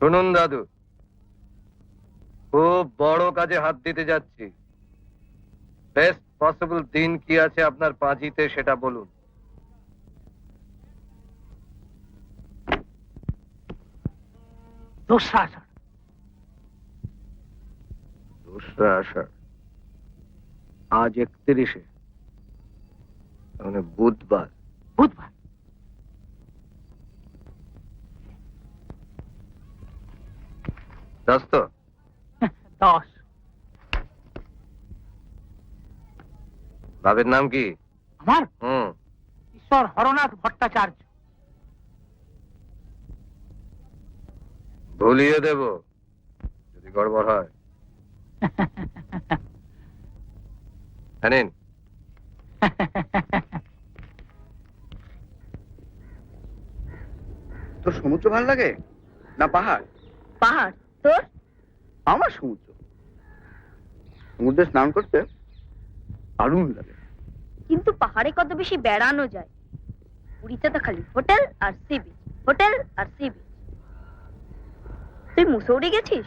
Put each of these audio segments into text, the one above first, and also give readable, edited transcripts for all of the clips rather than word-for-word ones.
শুনুন দাদু, খুব বড় কাজে হাত দিতে যাচ্ছি। বেস্ট পসিবল দিন কি আছে আপনার পাঁজিতে সেটা বলুন। দোসরা আষাঢ়। দোসরা আষাঢ়, আজ 31-এ, মানে বুধবার। বুধবার। দশ তো? 10। বাবের নাম কি? আমার হুম। ঈশ্বর হরনাথ ভট্টাচার্য। ভুলিয়ে দেব যদি গড়বড় হয়। জানেন, তোর সমুদ্র ভাল লাগে না পাহাড়? পাহাড়। তোর? আমার সমুদ্র। সমুদ্রে স্নান করতে দারুণ লাগে। কিন্তু পাহাড়ে কত বেশি বেড়ানো যায়। পুরীতে তো খালি হোটেল আর সি বিচ, হোটেল আর সি বিচ। তুই মুসৌরি গেছিস?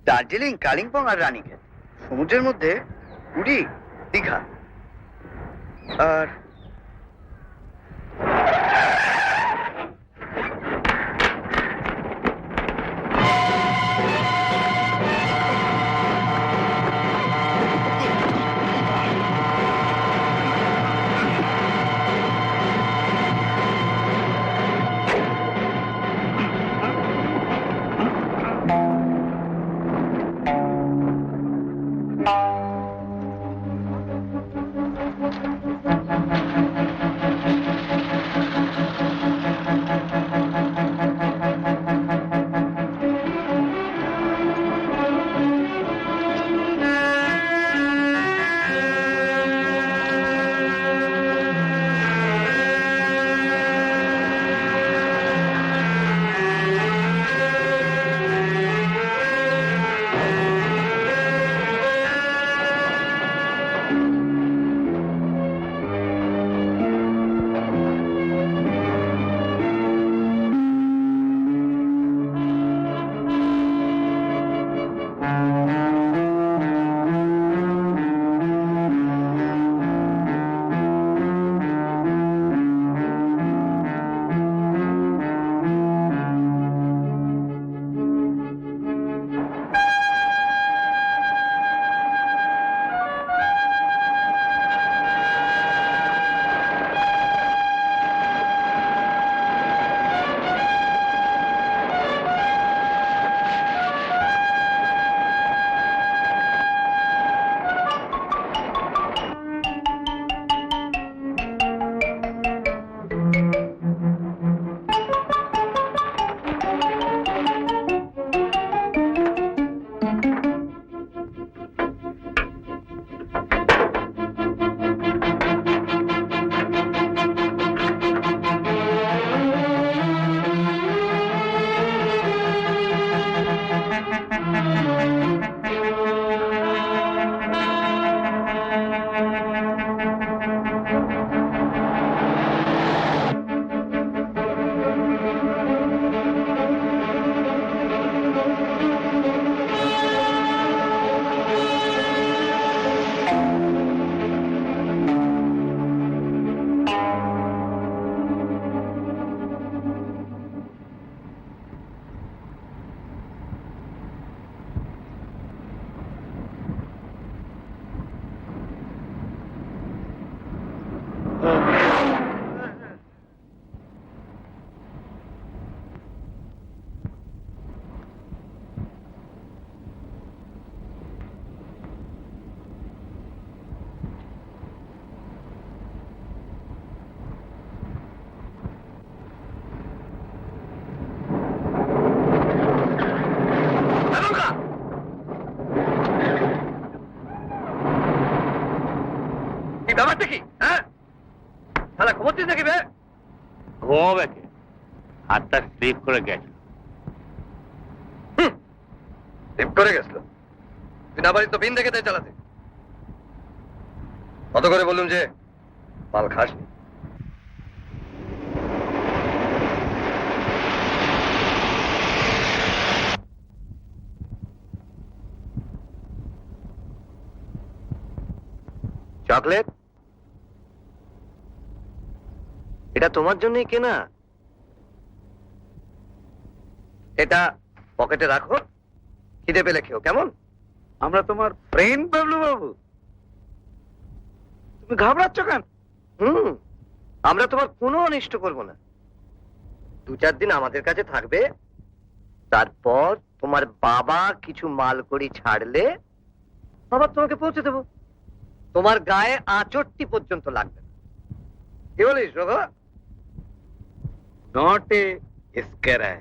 দার্জিলিং, কালিম্পং আর রানীক্ষেত। সমুদ্রের মধ্যে পুরী, দীঘা আর ব্যাপারটা কি? হ্যাঁ, তাহলে ঘুমোচ্ছিস নাকি বে? ঘুমাবে কে? হাতটা স্লিপ করে গেছে। স্লিপ করে গেছিল? তুই না বাড়ি তো বিন দেখে তাই চালাতে। কত করে বলুন যে মাল খাসনি? চকলেট? এটা তোমার জন্যই কেনা। এটা পকেটে রাখো, খিদে পেলে খেও, কেমন? আমরা তোমার ফ্রেন্ড বাবলু বাবু। তুমি ঘাবড়াচ্ছ কেন? আমরা তোমার কোনো অনিষ্ট করব না। 2-4 দিন আমাদের কাছে থাকবে, তারপর তোমার বাবা কিছু মাল করি ছাড়লে আবার তোমাকে পৌঁছে দেবো। তোমার গায়ে আঁচড়টি পর্যন্ত লাগবে না। কি বলিস Raghu? Not a scarer.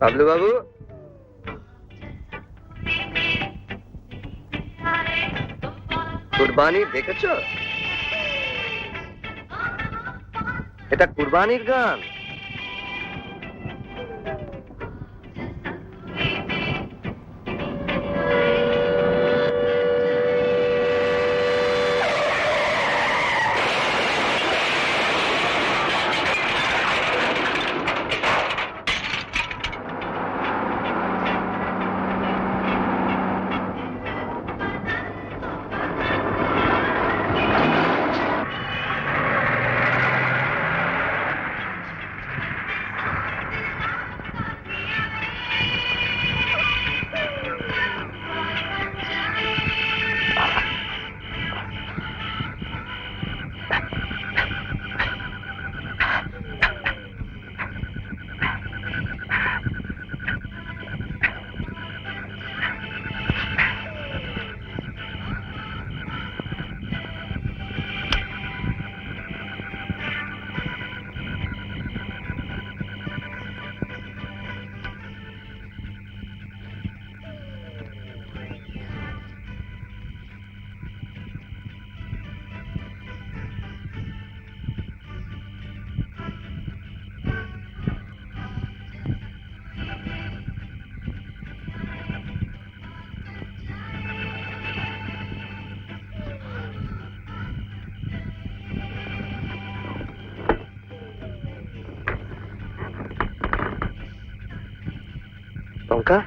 Bablu বাবু, কুরবানি দেখেছো? এটা কুরবানির গান। লঙ্কা,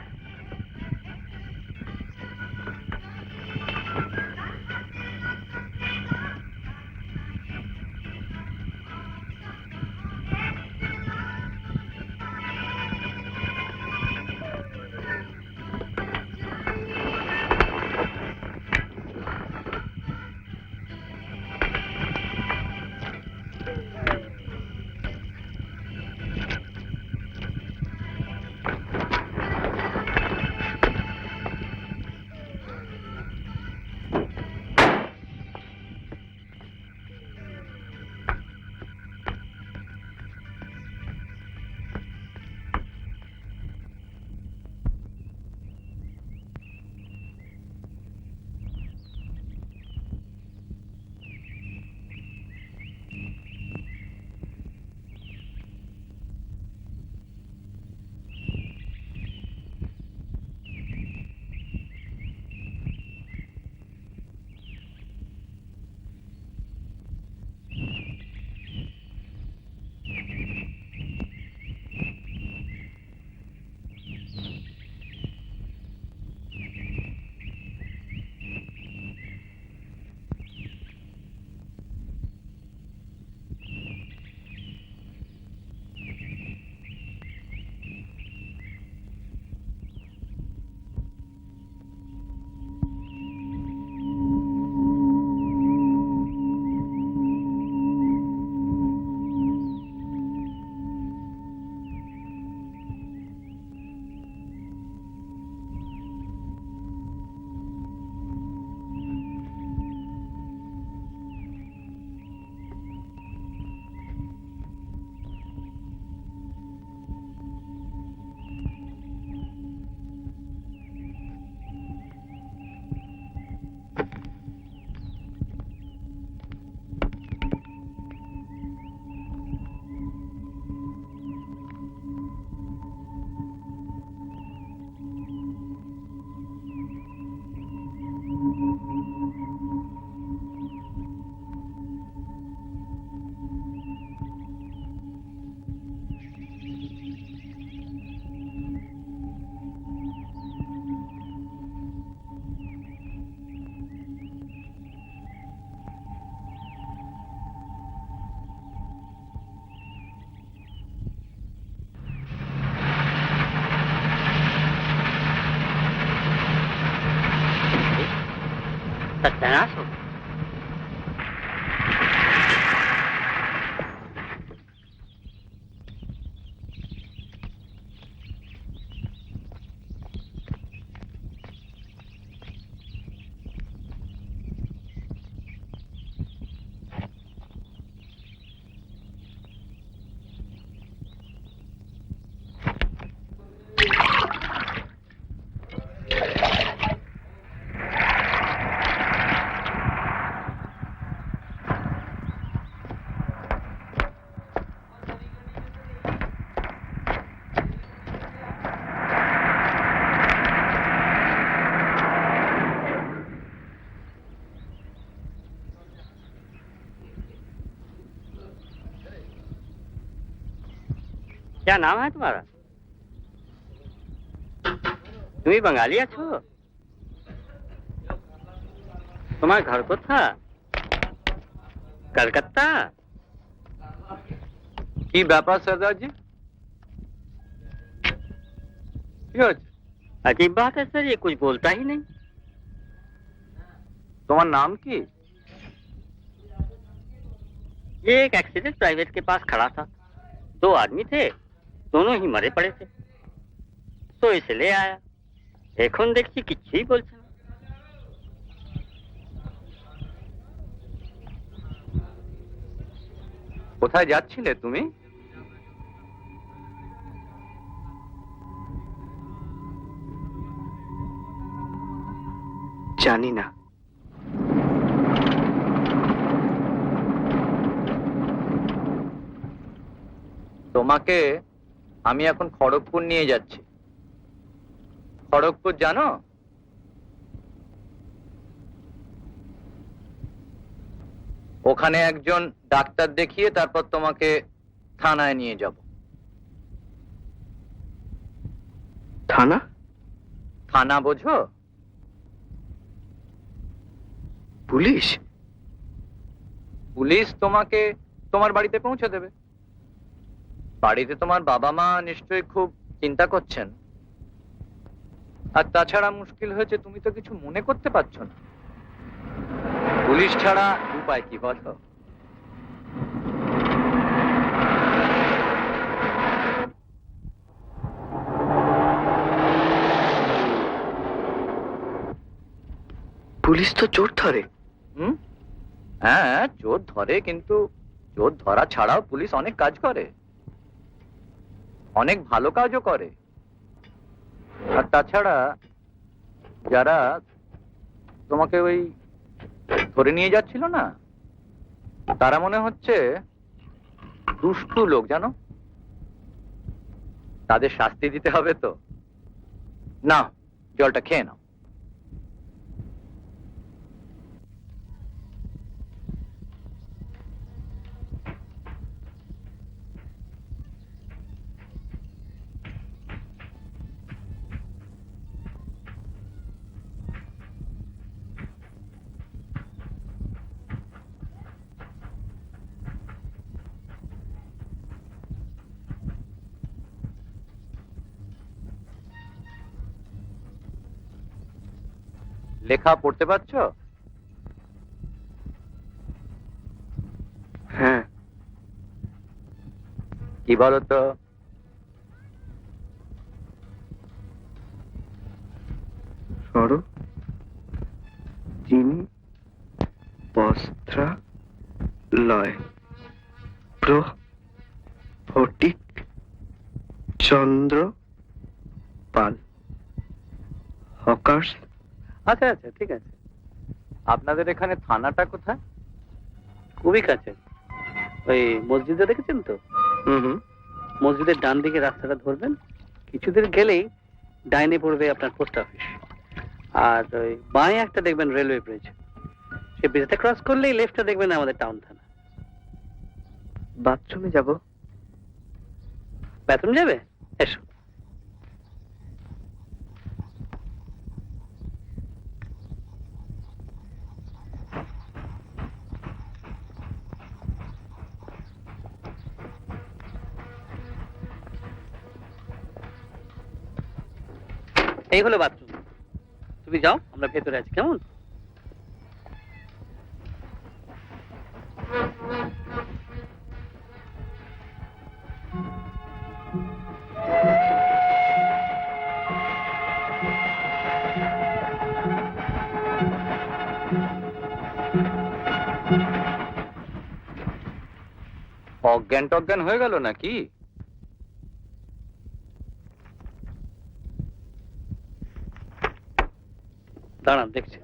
আসো। क्या नाम है तुम्हारा? তুমি বাঙালি আছো? তোমার ঘর কোথা? কলকাতা? কি ব্যাপার সর্দারজি? কি হচ্ছে? अजीब बात है सर, ये कुछ बोलता ही नहीं। তোমার नाम কি? ये एक एक्सीडेंट प्राइवेट के पास खड़ा था, 2 आदमी थे, दोनों ही मरे पड़े थे, तो इसे ले आया। এখন দেখছি কিছুই বলছে না। কোথায় যাচ্ছিলে তুমি? জানি না। তোমাকে আমি এখন খড়গপুর নিয়ে যাচ্ছি। খড়গপুর জানো? ওখানে একজন ডাক্তার দেখিয়ে তারপর তোমাকে থানায় নিয়ে যাব। থানা? থানা বোঝো? পুলিশ? পুলিশ তোমাকে তোমার বাড়িতে পৌঁছে দেবে। বাড়িতে তোমার বাবা মা নিশ্চয়ই খুব চিন্তা করছেন, আর তাছাড়া মুশকিল হয়েছে তুমি তো কিছু মনে করতে পারছো না। পুলিশ ছাড়া উপায় কি বলো? পুলিশ তো চোর ধরে। হুম, হ্যাঁ চোর ধরে, কিন্তু চোর ধরা ছাড়াও পুলিশ অনেক কাজ করে, অনেক ভালো কাজও করে। আর তাছাড়া যারা তোমাকে ওই ধরে নিয়ে যাচ্ছিল না, তারা মনে হচ্ছে দুষ্টু লোক, জানো? তাদের শাস্তি দিতে হবে তো। না, জলটা খেয়ে নাও। লেখা পড়তে পারছো? হ্যাঁ। কি বলো তো? সর যিনি বস্ত্রালয় ফটিক চন্দ্র পাল হকার্স। আচ্ছা আচ্ছা, ঠিক আছে। আপনাদের এখানে থানাটা কোথায়? খুবই কাছে, ওই মসজিদে দেখেছেন তো, হুম। মসজিদের ডান দিকে রাস্তাটা ধরবেন, কিছুদূর গেলেই ডাইনে পড়বে আপনার পোস্ট অফিস, আর ওই বাঁয়ে একটা দেখবেন রেলওয়ে ব্রিজ, সে ব্রিজটা ক্রস করলেই লেফটে দেখবেন আমাদের টাউন থানা। বাথরুমে যাব। বাথরুম যাবে? এসো। এই হলো বাথরুম, তুমি যাও, আমরা ভেতরে আছি, কেমন? অজ্ঞান টজ্ঞান হয়ে গেল নাকি? দাঁড়ান দেখছি।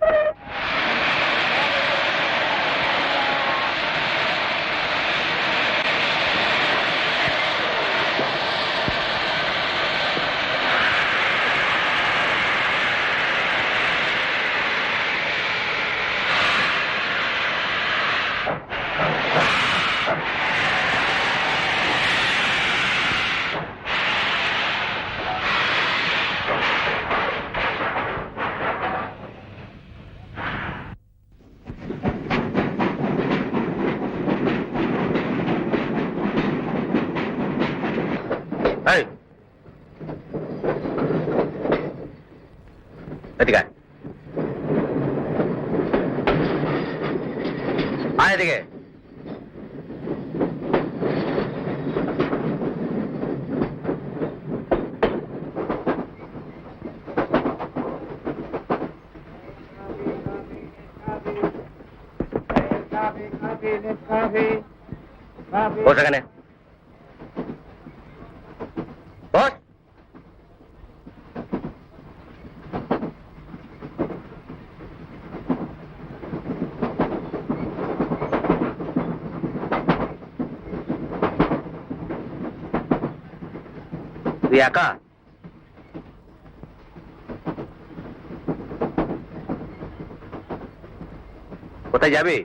এই, এদিকে আয়। আয় এদিকে। বস এখানে। বস। তুই একা? কোথায় যাবি?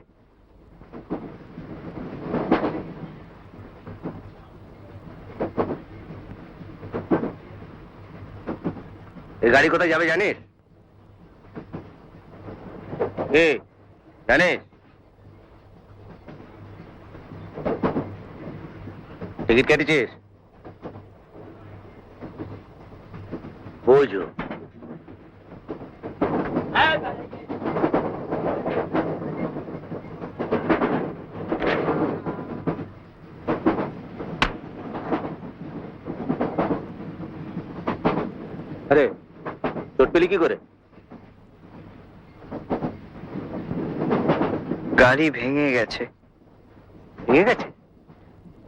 এই গাড়ি কোথায় যাবে জানিস? জানিস? টিকিট কেটেছিস? বোঝো। আরে চোট পেলি কি করে? গাড়ি ভেঙে গেছে। ভেঙে গেছে?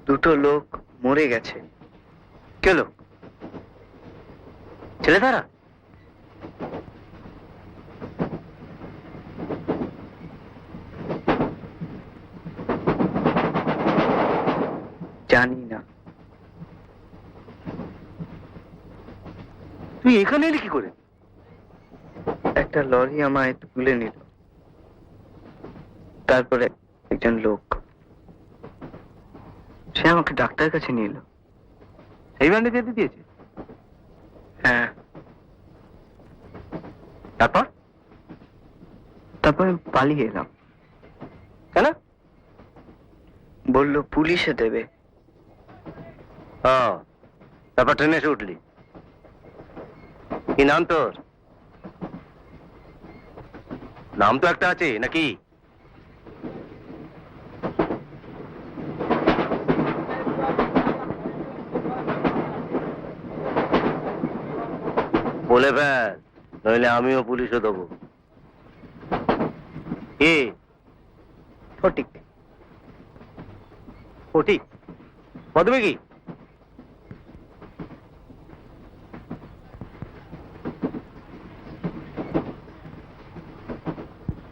দুটো লোক মরে গেছে। কে লোক? ছেলে তারা? জানি না। তুই এখানে এলি কি করে? একটা লরি আমায় তুলে নিল, তারপরে একজন লোক, সে আমাকে ডাক্তার কাছে নিয়ে এলো। সেই ব্যান্ডে যেতে দিয়েছে? হ্যাঁ। তারপর? তারপর আমি পালিয়ে এলাম। কেন? বললো পুলিশে দেবে। তারপর ট্রেনে এসে উঠলি। কি নাম তোর? নাম তো একটা আছে নাকি? বলে ফেল, নইলে আমিও পুলিশে দেবো। কি? ফটিক। ফটিক? পদবী কি?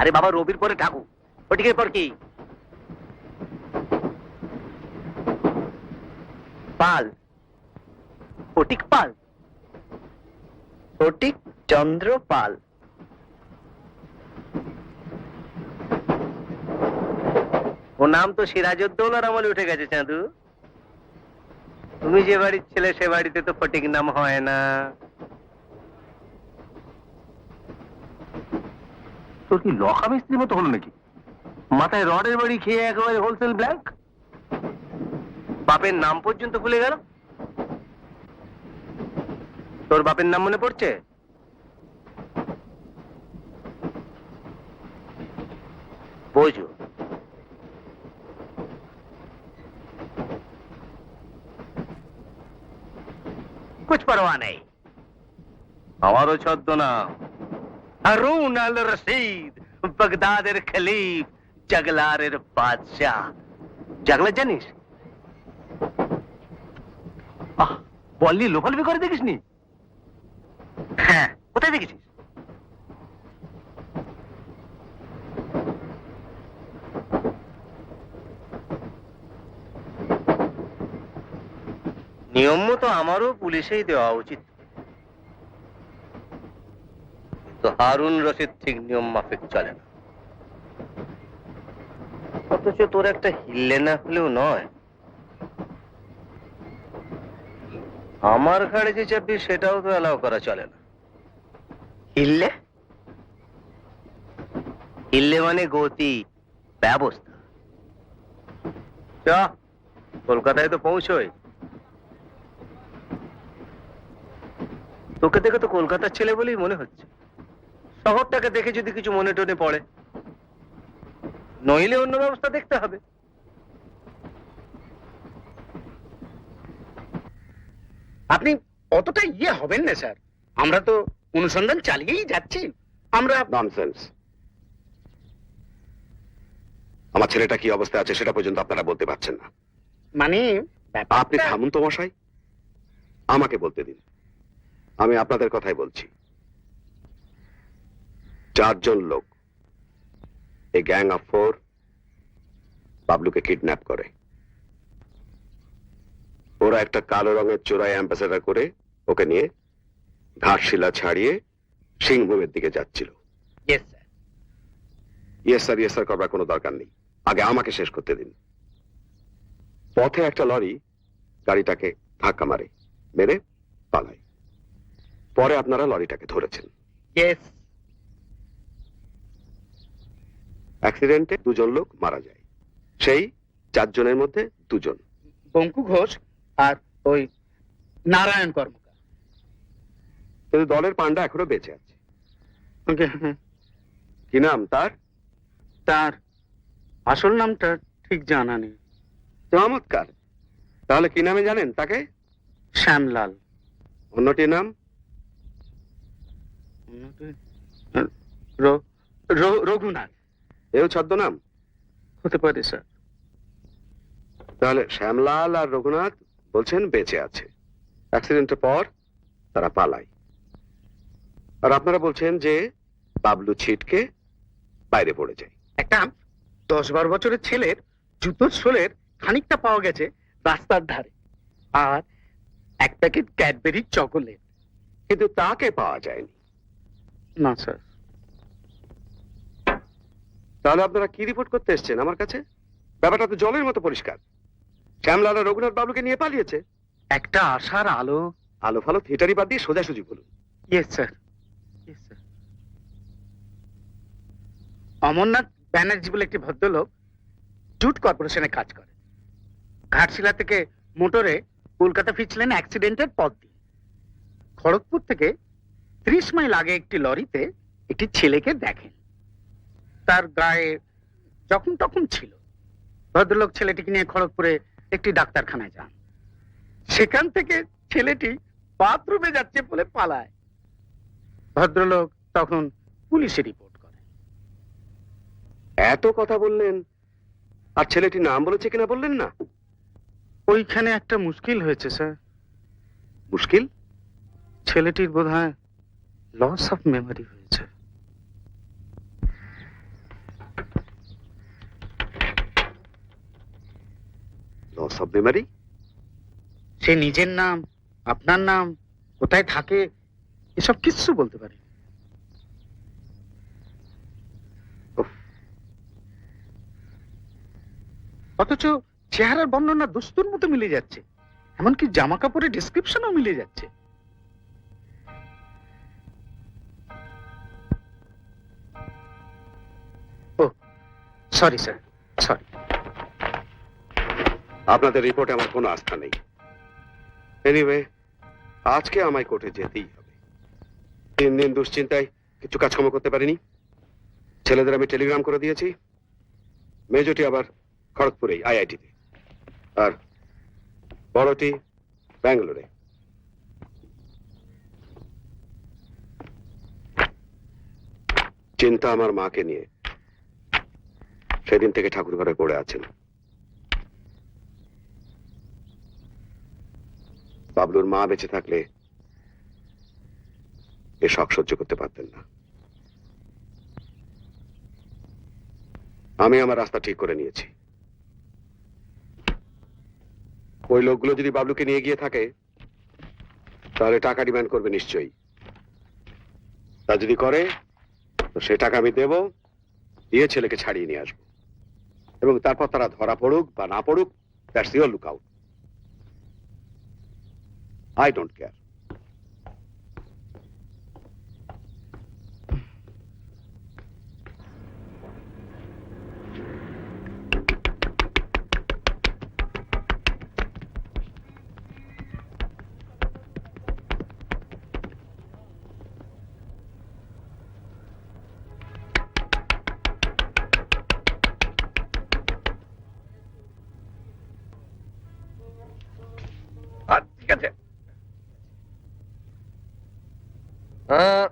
আরে বাবা, রবির পরে ঠাকুর, ফটিকের পর কি? পাল। ফটিক পাল? ফটিক চন্দ্র পাল। ও নাম তো সিরাজউদ্দৌলার আমলে উঠে গেছে চাঁদু। তুমি যে বাড়ির ছেলে সে বাড়িতে তো ফটিক নাম হয় না। তোর কি লখা মিস্ত্রির মতো হলো নাকি? মাথায় রডের বাড়ি খেয়ে একেবারে হোলসেল ব্ল্যাঙ্ক। বাপের নাম পর্যন্ত ভুলে গেল। তোর বাপের নাম মনে পড়ছে? বোঝো। कुछ परवाह नहीं। हमारो छद्म नाम हारून अल रशीद, बगदादेर खलीफ, জাগলারের বাদশা। জাগলা জানিস? বল নিয়ে লোফালফি করে দেখিস নি? হ্যাঁ, কোথায় দেখেছিস? নিয়ম মতো আমারও পুলিশেই দেওয়া উচিত, কিন্তু হারুন রশিদ ঠিক নিয়ম মাফিক চলে না। অথচ তোর একটা হিললে না হলেও নয়। আমার ঘাড়ে যে চাপবি সেটাও তো অ্যালাউ করা চলে না। হিললে? হিললে মানে গতি, ব্যবস্থা। চ, কলকাতায় তো পৌঁছোই। তোকে দেখে তো কলকাতার ছেলে বলেই মনে হচ্ছে। শহরটাকে দেখে যদি কিছু মনে টনে পড়ে, নইলে অন্য ব্যবস্থা দেখতে হবে। আপনি অতটা ইয়ে হবেন না স্যার, আমরা তো অনুসন্ধান চালিয়েই যাচ্ছি। আমরা ননসেন্স। আমার ছেলেটা কি অবস্থায় আছে সেটা পর্যন্ত আপনারা বলতে পারছেন না। মানে আপনি থামুন তো মশাই, আমাকে বলতে দিন। আমি আপনাদের কথাই বলছি। 4 জন লোক, এই গ্যাং অফ 4 বাবলুকে কিডন্যাপ করে। ওরা একটা কালো রঙের চোরাই অ্যাম্বাসেডার করে ওকে নিয়ে ঘাটশিলা ছাড়িয়ে সিংভূমের দিকে যাচ্ছিল। Yes sir. ইয়েস স্যার করবার কোনো দরকার নেই, আগে আমাকে শেষ করতে দিন। পথে একটা লরি গাড়িটাকে ধাক্কা মারে, মেরে পালায়। পরে আপনারা লরিটাকে ধরেছেন। ইয়েস। অ্যাক্সিডেন্টে 2 জন লোক মারা যায়, সেই 4 জনের মধ্যে 2 জন। বঙ্কু ঘোষ আর ওই নারায়ণ কর্মকার। কিন্তু দলের পান্ডা এখনো বেঁচে আছে। কি নাম তার? তার আসল নামটা ঠিক জানা নেই। চমৎকার। তাহলে কি নামে জানেন তাকে? শ্যামলাল। অন্যটির নাম? রঘুনাথ। এও ছদ্মনাম হতে পারে স্যার। তাহলে শ্যামলাল আর রঘুনাথ বলছেন বেঁচে আছে, অ্যাক্সিডেন্টের পর তারা পালায়। আর আপনারা বলছেন যে বাবলু ছিটকে বাইরে পড়ে যায়। একটা 10-12 বছরের ছেলের জুতোর সোলের খানিকটা পাওয়া গেছে রাস্তার ধারে, আর 1 প্যাকেট ক্যাডবেরির চকোলেট। কিন্তু তাকে পাওয়া যায়নি। না স্যার। তাহলে আপনারা কি রিপোর্ট করতে এসেছেন আমার কাছে? ব্যাপারটা তো জলের মতো পরিষ্কার। শ্যামলাল আর রঘুনাথ বাবলুকে নিয়ে পালিয়েছে। একটা আশার আলো। আলো ফালো থিয়েটারি বাদ দিয়ে সোজাসুজি বলুন। Yes sir. Yes sir. Amarnath Banerjee বলে একটি ভদ্রলোক জুট কর্পোরেশনে কাজ করে। ঘাটশিলা থেকে মোটরে কলকাতা ফিরছিলেন অ্যাক্সিডেন্টের পর দিন। খড়গপুর থেকে 30 মাইল আগে একটি লরিতে একটি ছেলেকে দেখেন। তার গায়ে যখন তখন ছিল। ভদ্রলোক ছেলেটিকে নিয়ে খড়গপুরে একটি ডাক্তারখানায় যান। সেখান থেকে ছেলেটি বাথরুমে যাচ্ছে বলে পালায়। ভদ্রলোক তখন পুলিশে রিপোর্ট করে। এত কথা বললেন, আর ছেলেটির নাম বলেছে কিনা বললেন না? ওইখানে একটা মুশকিল হয়েছে স্যার। মুশকিল? ছেলেটির বোধহয় লস অফ মেমোরি হয়েছে। Loss of memory? সে নিজের নাম, আপনার নাম, কোথায় থাকে এসব কিচ্ছু বলতে পারে। অথচ চেহারার বর্ণনা দস্তুর মতো মিলে যাচ্ছে, এমনকি জামা কাপড়ের ডেসক্রিপশনও মিলে যাচ্ছে। ও সরি স্যার, সরি। আপনাদের রিপোর্টে আমার কোনো আস্থা নেই। এনিওয়ে, আজকে আমায় কোর্টে যেতেই হবে। 3 দিন দুশ্চিন্তায় কিছু কাজকর্ম করতে পারিনি। ছেলেদের আমি টেলিগ্রাম করে দিয়েছি। মেজটি আবার খড়গপুরেই আইআইটিতে, আর বড়টি ব্যাঙ্গালোরে। চিন্তা আমার মাকে নিয়ে। সেদিন থেকে ঠাকুর ঘরে পড়ে আছেন। বাবলুর মা বেঁচে থাকলে এ শখ সহ্য করতে পারতেন না। আমি আমার রাস্তা ঠিক করে নিয়েছি। ওই লোকগুলো যদি বাবলুকে নিয়ে গিয়ে থাকে তাহলে টাকা ডিমান্ড করবে নিশ্চয়ই। তা যদি করে তো সে টাকা আমি দেব, দিয়ে ছেলেকে ছাড়িয়ে নিয়ে আসবো, এবং তারপর তারা ধরা পড়ুক বা না পড়ুক, that's your look out. I don't care. ঠিক আছে। হ্যাঁ,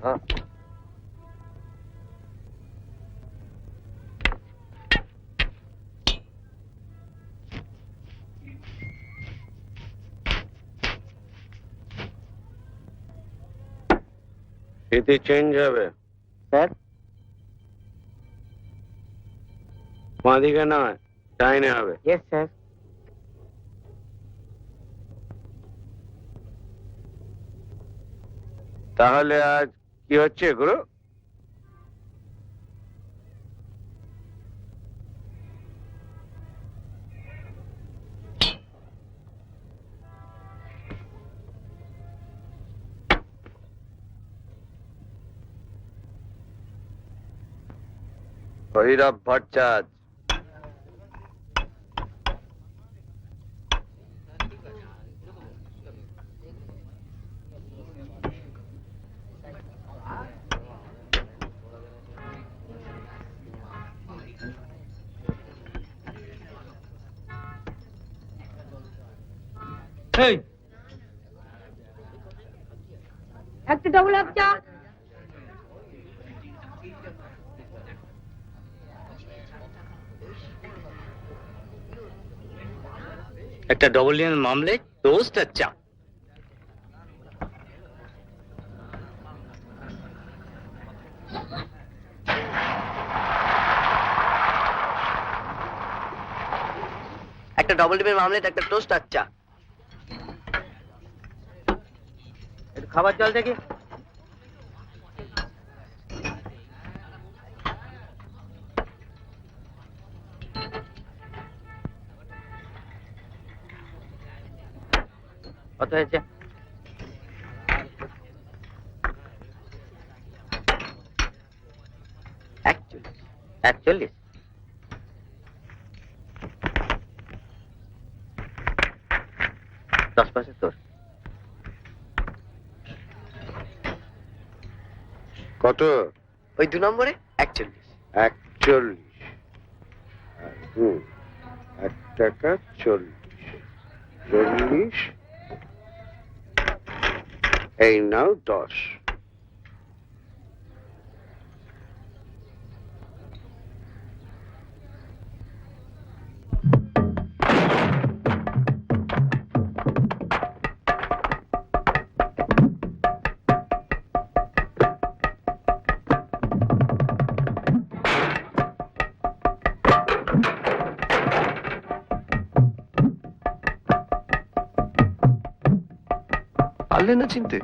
হ্যাঁ। স্মৃতি চেঞ্জ হবে স্যার, বাঁদিকে নয়, ডাইনে হবে। Yes sir. তাহলে আজ কি হচ্ছে গুরু? ভৈরব ভট্টাচার্য। এই একটা ডবল আপ চা। একটা ডবল লিয়ান মামলেট, টোস্ট আর চা। একটা ডবল ডিমের মামলেট, একটা টোস্ট, আচ্ছা। একটু খাবার জল দেখি। কত হয়েছে? 41। 10 কত? ওই 2 নম্বরে 41। 41। 1 টাকা 40। 40। এই নাও 10। পারলে না চিনতে?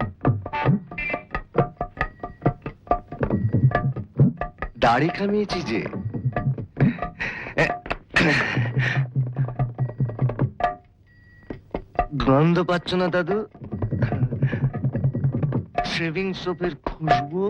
দাড়ি কামিয়েছি যে। গন্ধ পাচ্ছ না দাদু? শেভিং সোপের খুশবু।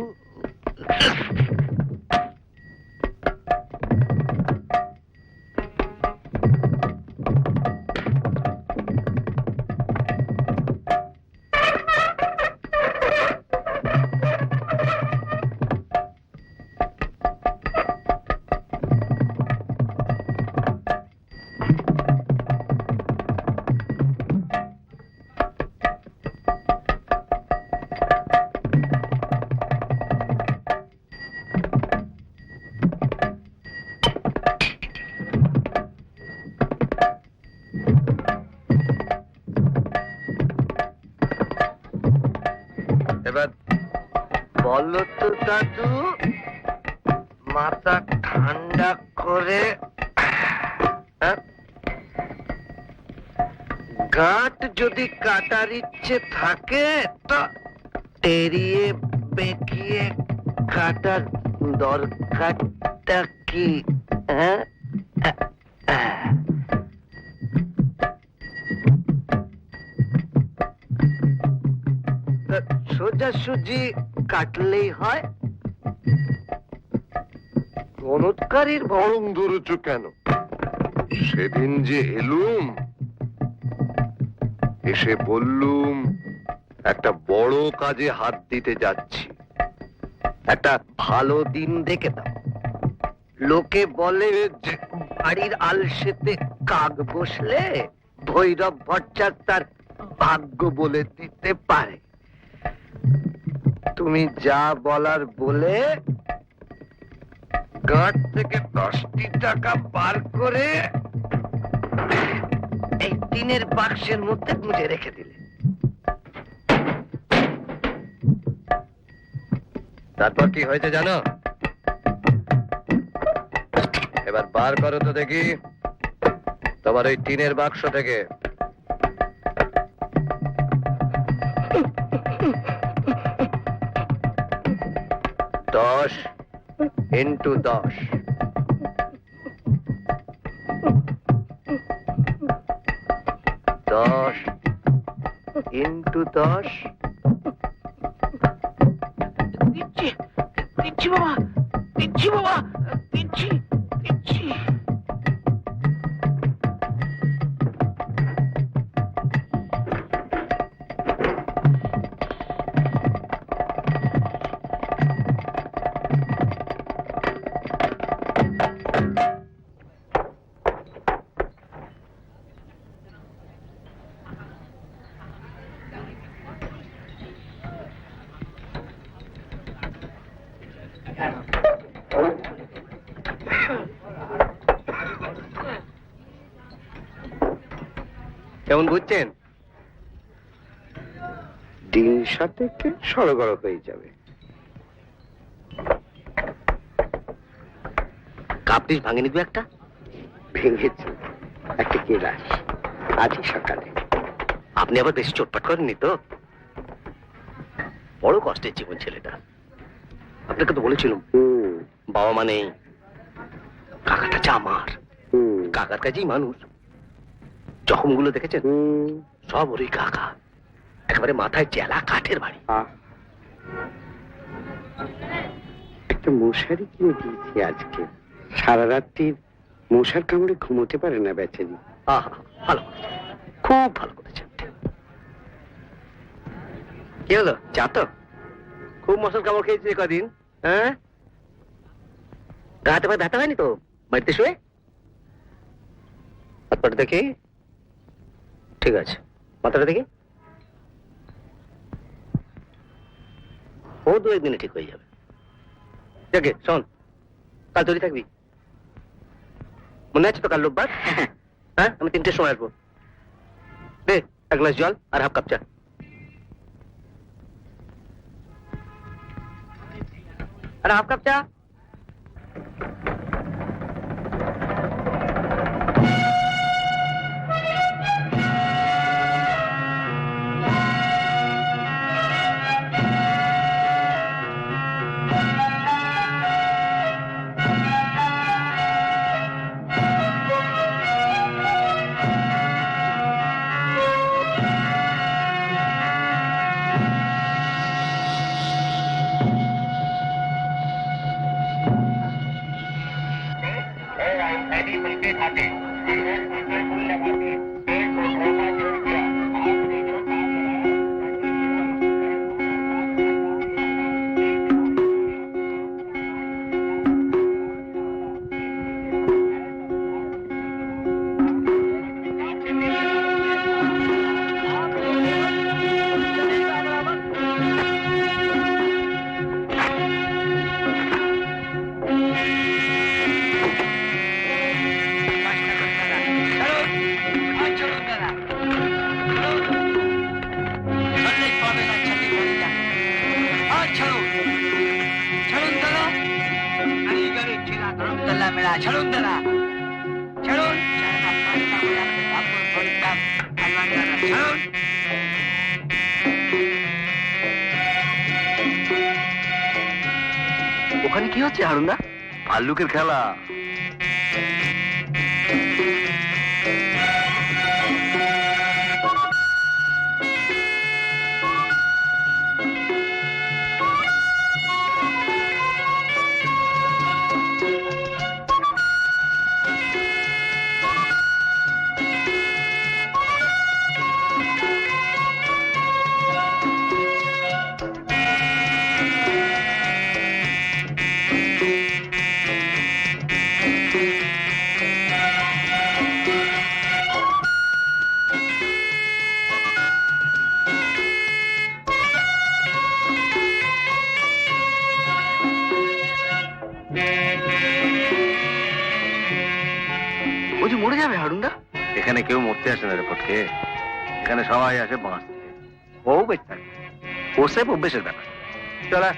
বলো তো দাদু, মাথা ঠান্ডা করে হ্যাঁ? গাঁট যদি কাটার ইচ্ছে থাকে তো টেরিয়ে বেঁকিয়ে কাটার দরকারটা কি? হ্যাঁ? সোজাসুজি কাটলেই হয়। চমৎকারীর ভরং ধরেছ কেন? সেদিন যে এলুম, এসে বললুম একটা বড় কাজে হাত দিতে যাচ্ছি। একটা ভালো দিন দেখে দাও। লোকে বলে যে বাড়ির আলসেতে কাক বসলে ভৈরব ভট্টাচার্য তার ভাগ্য বলে দিতে পারে। তুমি যা বলার বলে গাঁট থেকে 10টি টাকা বার করে এই টিনের বাক্সের মধ্যে গুঁজে রেখে দিলে। তারপর কি হয়েছে জানো? এবার বার করো তো দেখি তোমার ওই টিনের বাক্স থেকে। দশ ইন্টু 10, 10 ইন্টু 10। দিচ্ছি দিচ্ছি বাবা, দিচ্ছি বাবা, দিচ্ছি দিচ্ছি। কেমন বুঝছেন? দিন সাথে সড়গড় হয়ে যাবে। কাপড়ি ভাঙেনি দু একটা? ভেঙেছি একটা কেলাস আজই সকালে। আপনি আবার বেশি চোটপাট করেননি তো? বড় কষ্টের জীবন ছেলেটা। আপনাকে তো বলেছিলাম বাবা মা নেই, কাকাটা যা আমার, কাকার কাছেই মানুষ। জখমগুলো দেখেছেন? সব ওরই কাকা। একেবারে মাথায় জেলা কাঠের বাড়ি। একটা মশারি কিনে দিয়েছি আজকে। সারা রাত্রির মশার কামড়ে ঘুমোতে পারে না বেচারি। আহা, ভালো করেছেন, খুব ভালো করেছেন। কি হলো, চা তো? খুব মশার কামড় খেয়েছি কদিন। হ্যাঁ, গাতে পায়ে ব্যথা হয়নি তো বাড়িতে শুয়ে? হাত পাটা দেখি, ঠিক আছে। মাথাটা দেখি, ও 2-1 দিনে ঠিক হয়ে যাবে। দেখে শোন, কাল তৈরি থাকবি? মনে আছে তো কাল রোববার? হ্যাঁ, আমি 3টের সময় আসবো। দে 1 গ্লাস জল আর হাফ কাপ চা। আর হাফ কাপ চা। गला मेरा छड़ून दरा छड़ून चरना पालना मेरा के बाबू भोलता अल्लाह ने छड़ून ওখানে কি হচ্ছে হারুনদা? ভাল্লুকের খেলা। ও যে মরে যাবে হারুনদা। এখানে কেউ মরতে আসে না রে ফটকে, এখানে সবাই আসে বাঁচতে। ও বেশ থাকে, ও সব অভ্যেসের ব্যাপার। চলা।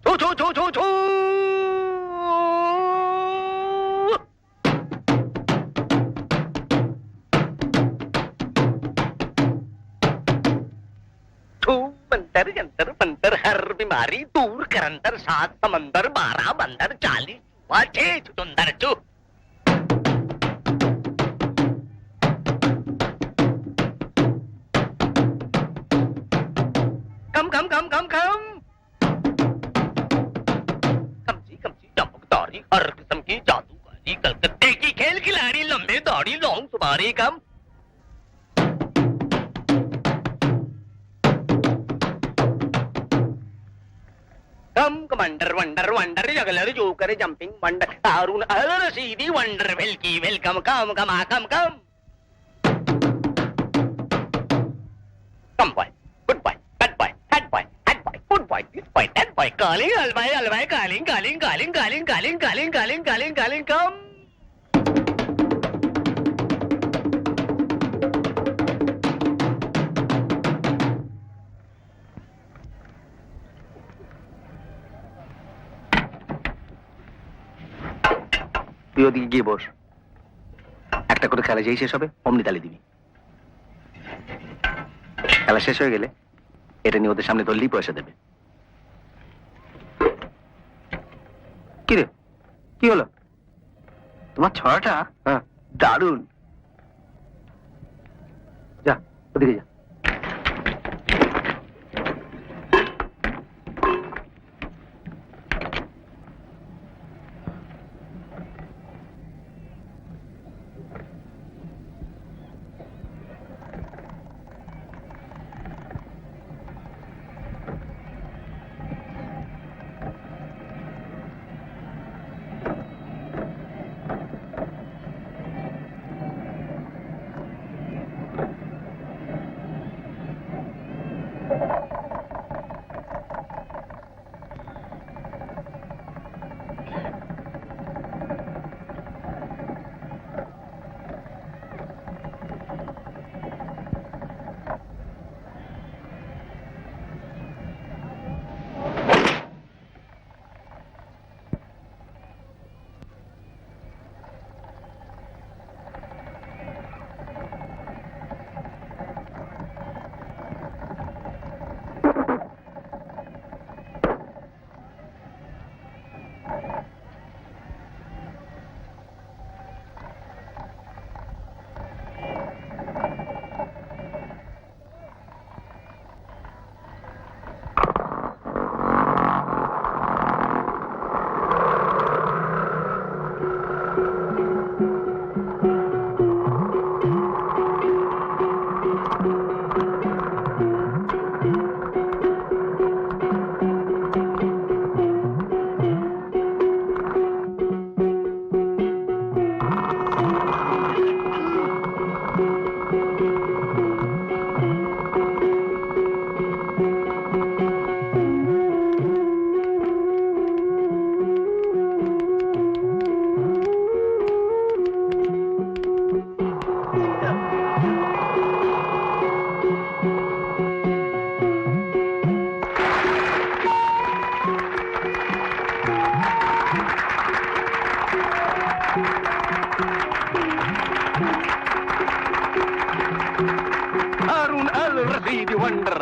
ছু ছু ছু ছু ছু। छू मंतर जंतर मंतर हर बीमारी दूर करंतर 7 समंदर 12 बंदर 40 चूहा 6 छुटुंदर चू। कम कम कम कम कम कमची कमची चमकदारी हर किस्म की जादूगरी कलकत्ते की खेल खिलाड़ी लंबे दाढ़ी लॉन्ग तुम्हारी कम। Come commander wonder wonder juggler joker jumping wonder Haroun al Rashidi wonder वेलकी वेलकम कम कमा come come. Come boy good boy bad boy head boy good boy this boy that boy calling अलबाई अलबाई calling calling calling calling calling calling calling calling calling come. তুই ওদিকে গিয়ে বস, একটা করে খেলা যেই শেষ হবে অমনি তালি দিবি। খেলা শেষ হয়ে গেলে এটা নিয়ে ওদের সামনে ধরলেই পয়সা দেবে। কি রে, কি হলো? তোমার ছড়াটা হ্যাঁ দারুণ। যা ওদিকে যা। হারুন আল রশিদ ওয়ান্ডার।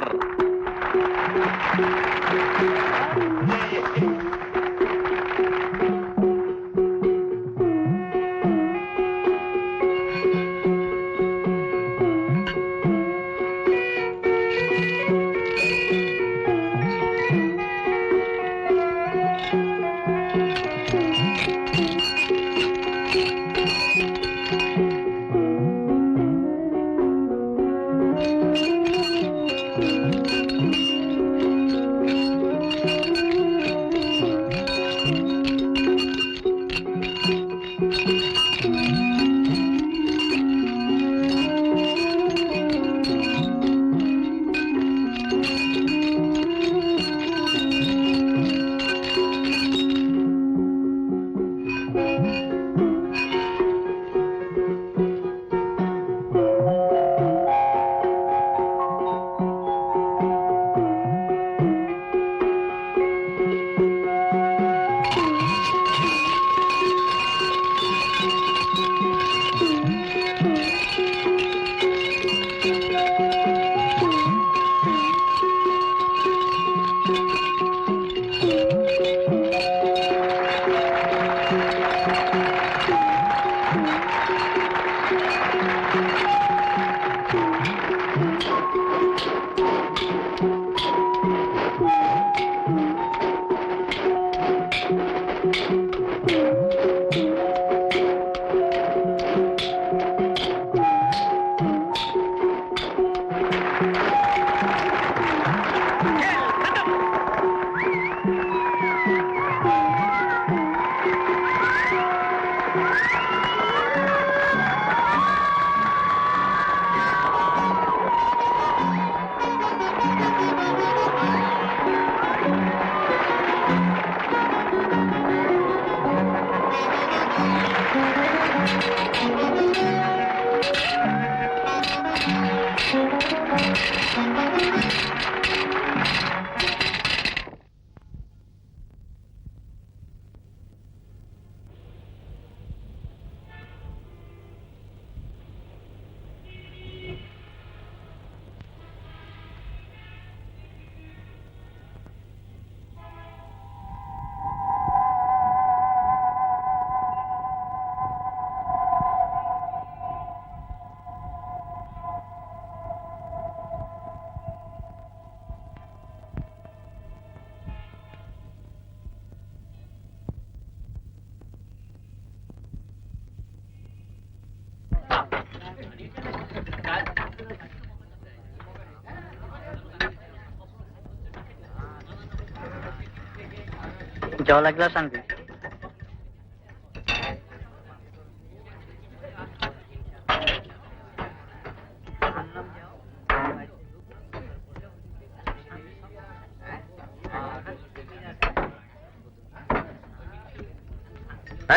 জল এক গ্লাস আনবি।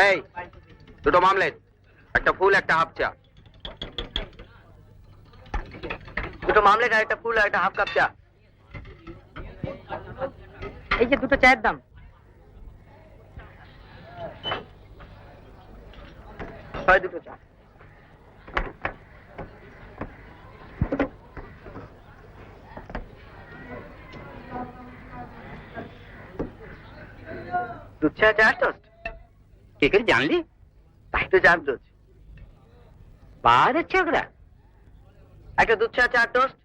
এই দুটো মামলেট, একটা ফুল একটা হাফ চা। দুটো মামলেট আর একটা ফুল আর একটা হাফ কাপ চা। এই যে দুটো চায়ের দাম। ছয় দুটো চা। দুধ চা চা টোস্ট। কি করে জানলি? তাই তো জানতো। বাইরে ছোকরা। একটা দুধ চা চা টোস্ট।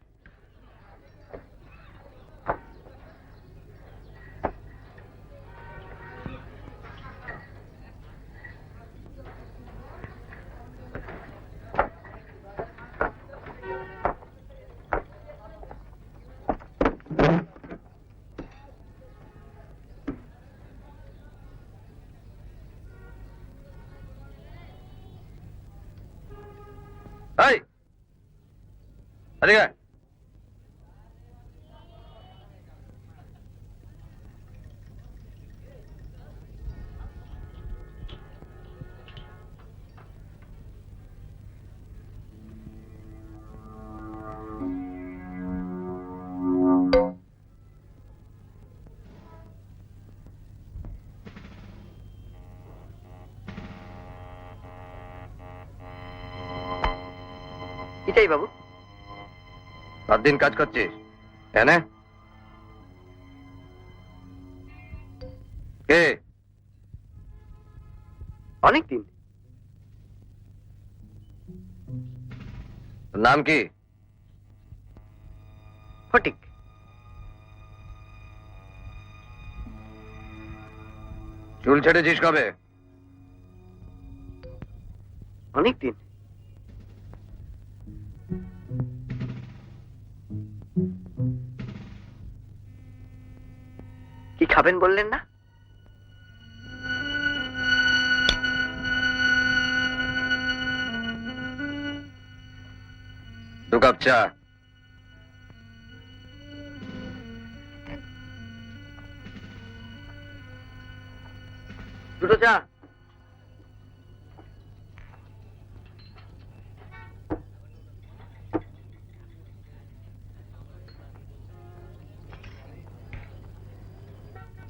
এই এদিকে কি চাই বাবু? কতদিন কাজ করছিস এনে কে? অনেকদিন। নাম কি? ফটিক। চুল ছেড়েছিস কবে? অনেকদিন। কি খাবেন বললেন না? দু কাপ চা। দুটো চা।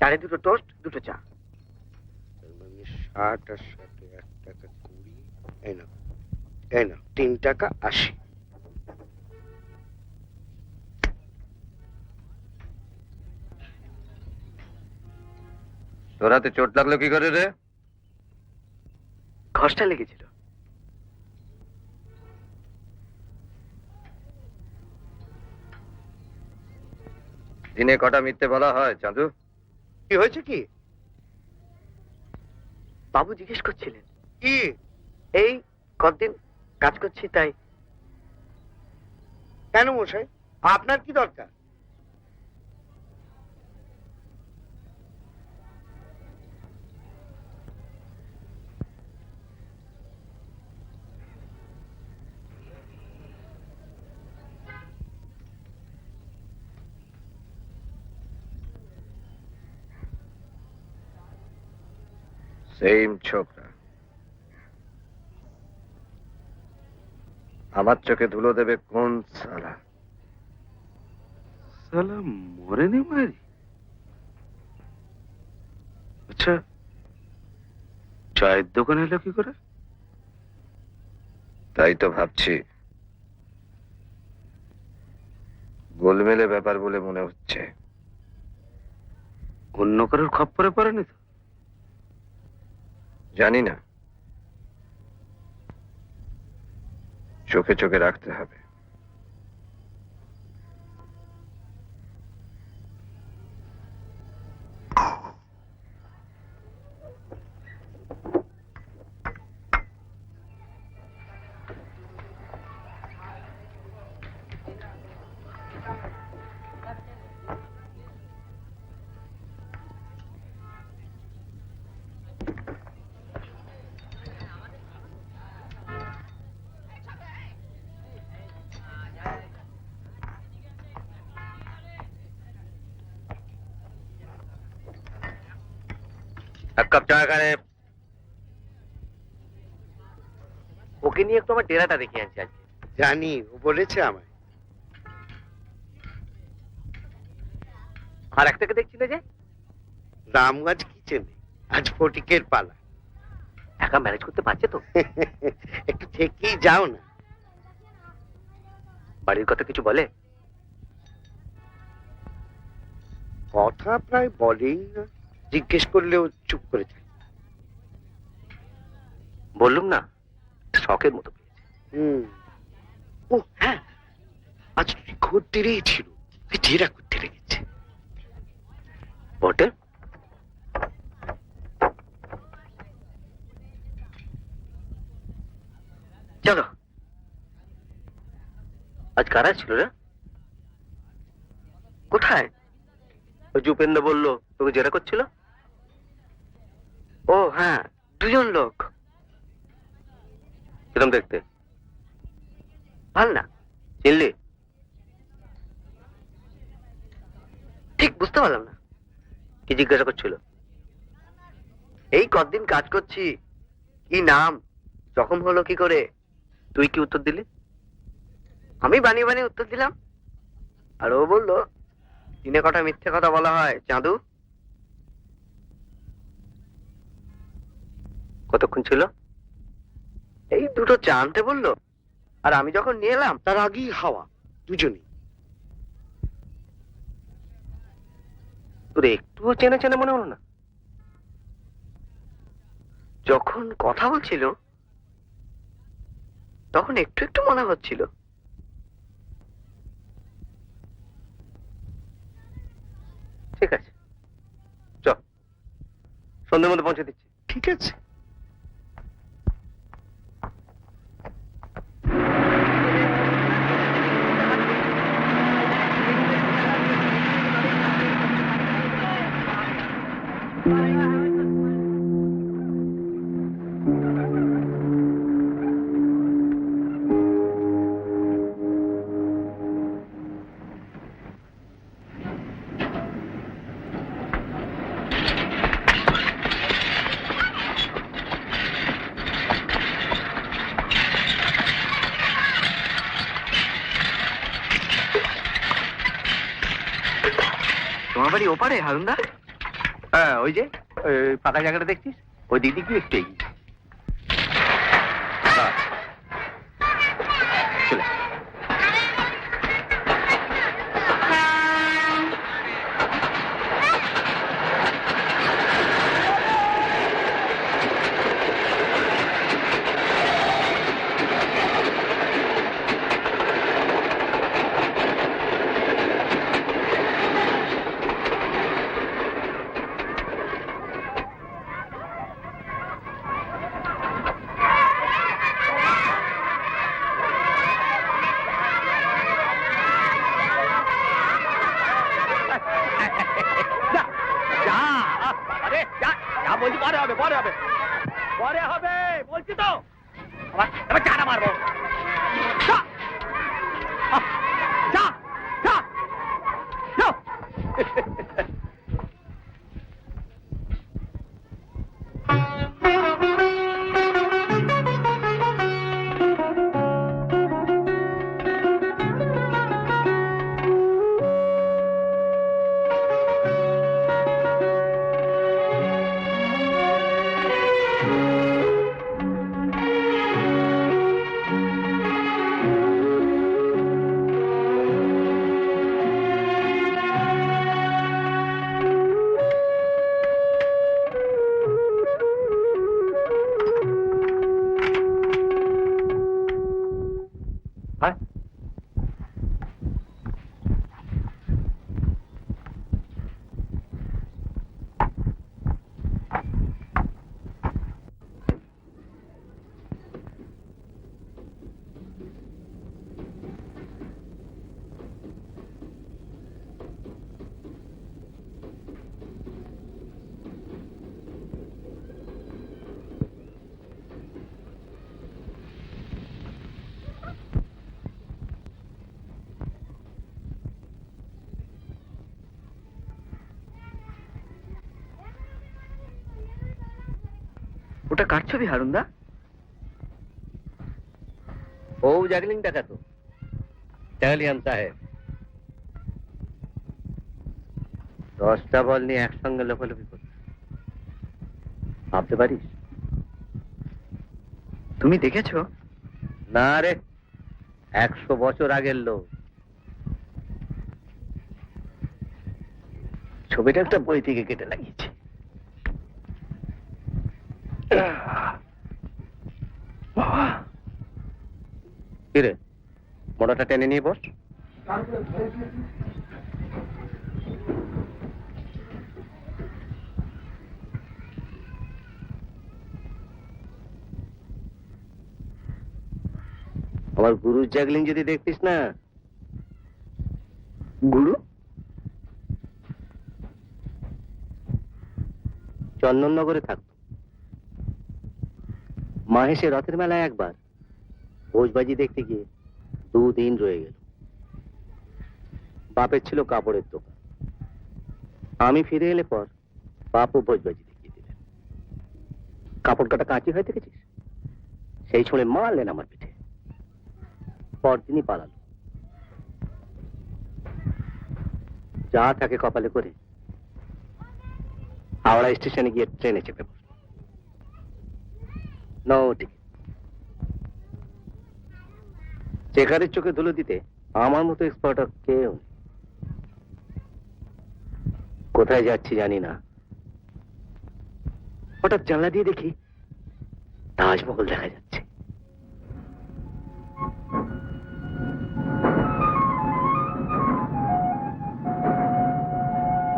চারে দুটো টোস্ট, দুটো চা। 60 আর 60 1 টাকা 20, এই না 3 টাকা 80। তোর হাতে চোট লাগলো কি করে রে? ঘষটা লেগেছিল। দিনে কটা মিথ্যে বলা হয় চাঁদু? কি হয়েছে কি? বাবু জিজ্ঞেস করছিলেন। কি? এই কতদিন কাজ করছি তাই। কেন মশাই, আপনার কি দরকার? সেম ছোকরা। আমার চোখে ধুলো দেবে কোন সালা? সালা মরেনি মারি। আচ্ছা, চায়ের দোকান এলো কি করে? তাই তো ভাবছি। গোলমেলে ব্যাপার বলে মনে হচ্ছে। অন্য কারোর খপ্পরে পড়েনি তো? জানি না, চোখে চোখে রাখতে হবে। এক কাপ চা এখানে। ওকে নিয়ে একটু আমার ডেরাটা দেখে আনছি আজকে। জানি, ও বলেছে আমায়। আর একটাকে দেখছিলে যে? রামগঞ্জ কিচেনে আজ ফটিকের পালা। একা ম্যানেজ করতে পারছে তো? একটু থেকেই যাও না। বাড়ির কথা কিছু বলে? কথা প্রায় বলেই না, জিজ্ঞেস করলেও চুপ করে থাকে। বললুম না, শখের মতো পেয়েছে। ও হ্যাঁ, আজ খদ্দেরই ছিল, জেরা করতে লেগেছে। বটে? চলো। আজ কারা ছিল রে? কোথায়? ওই যুপেন্দ্র বললো তোকে জেরা করছিল। ও হ্যাঁ, দুজন লোক। কিরম দেখতে? ভাল না? চিনলি? ঠিক বুঝতে পারলাম না। কি জিজ্ঞাসা করছিল? এই কতদিন কাজ করছি, কি নাম, জখম হলো কি করে? তুই কি উত্তর দিলি? আমি বানিয়ে বানিয়ে উত্তর দিলাম। আর ও বললো দিনে কটা মিথ্যে কথা বলা হয় চাঁদু। কতক্ষণ ছিল? এই দুটো চা আনতে বললো। আর আমি যখন নিয়ে এলাম তার আগেই হাওয়া, দুজনেই। তোর একটুও চেনা চেনা মনে হলো না? যখন কথা বলছিল তখন একটু একটু মনে হচ্ছিল। ঠিক আছে, চ, সন্ধ্যের মধ্যে পৌঁছে দিচ্ছি। ঠিক আছে। তোমার বাড়ি ওপারে হারুনদা? হ্যাঁ, ওই যে ওই ফাঁকা জায়গাটা দেখছিস, ওই দিক দিয়ে একটু এগিয়ে। চলে আয়। বলছি পরে হবে, পরে হবে, পরে হবে বলছি তো। এবার চাটা মারবো। যা, যা, যা, যা। ওটা কার ছবি হারুনদা? ও জাগলিং দেখা তো জাগলিয়ান সাহেব 10টা বল নিয়ে একসঙ্গে লোকালোকি করছে, ভাবতে পারিস? তুমি দেখেছো? না রে, 100 বছর আগের লোক। ছবিটা একটা বই থেকে কেটে লাগিয়েছে। কিরে, মোড়াটা টেনে নিয়ে বস। আমার গুরুর জাগলিং যদি দেখতিস না। গুরু? চন্দননগরে থাকত। মাহেশে রথের মেলায় একবার ভোজবাজি দেখতে গিয়ে 2 দিন রয়ে গেল। বাপের ছিল কাপড়ের দোকান। আমি ফিরে এলে পর বাপও ভোজবাজি দেখিয়ে দিলেন। কাপড় কাটা কাঁচি হয়ে দেখেছিস? সেই ছুঁড়ে মারলেন আমার পিঠে। পরদিনই পালালো। যা থাকে কপালে করে হাওড়া স্টেশনে গিয়ে ট্রেনে চেপে বসল। No ticket. চেকারের চোখে ধুলো দিতে আমার মতো এক্সপার্ট আর কেউ নেই। কোথায় যাচ্ছি জানি না, হঠাৎ জানলা দিয়ে দেখি তাজমহল দেখা যাচ্ছে।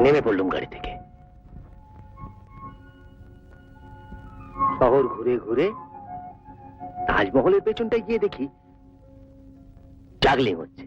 নেমে পড়লুম গাড়ি থেকে। শহর ঘুরে ঘুরে তাজমহলের পেছনটায় গিয়ে দেখি জাগলিং হচ্ছে।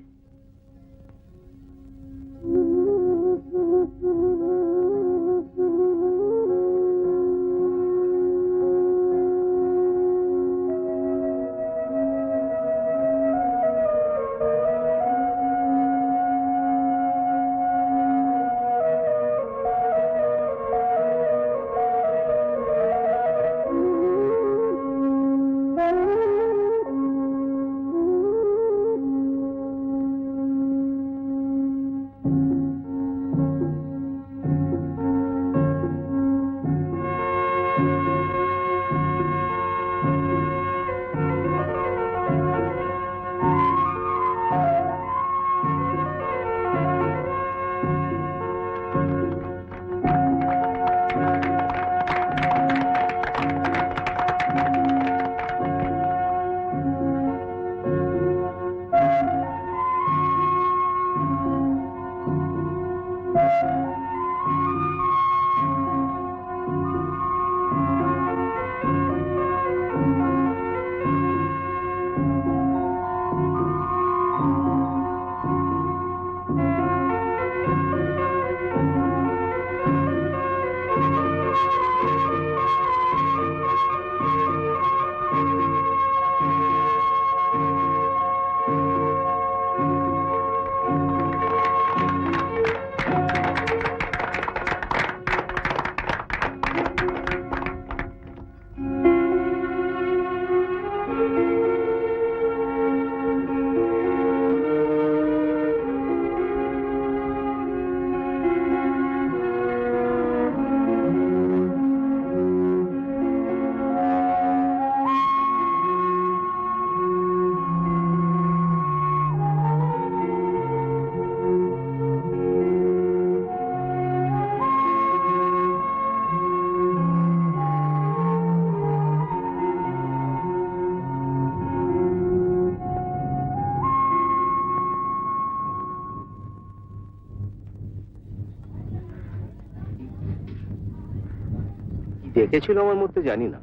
দেখেছিল আমার মধ্যে জানি না,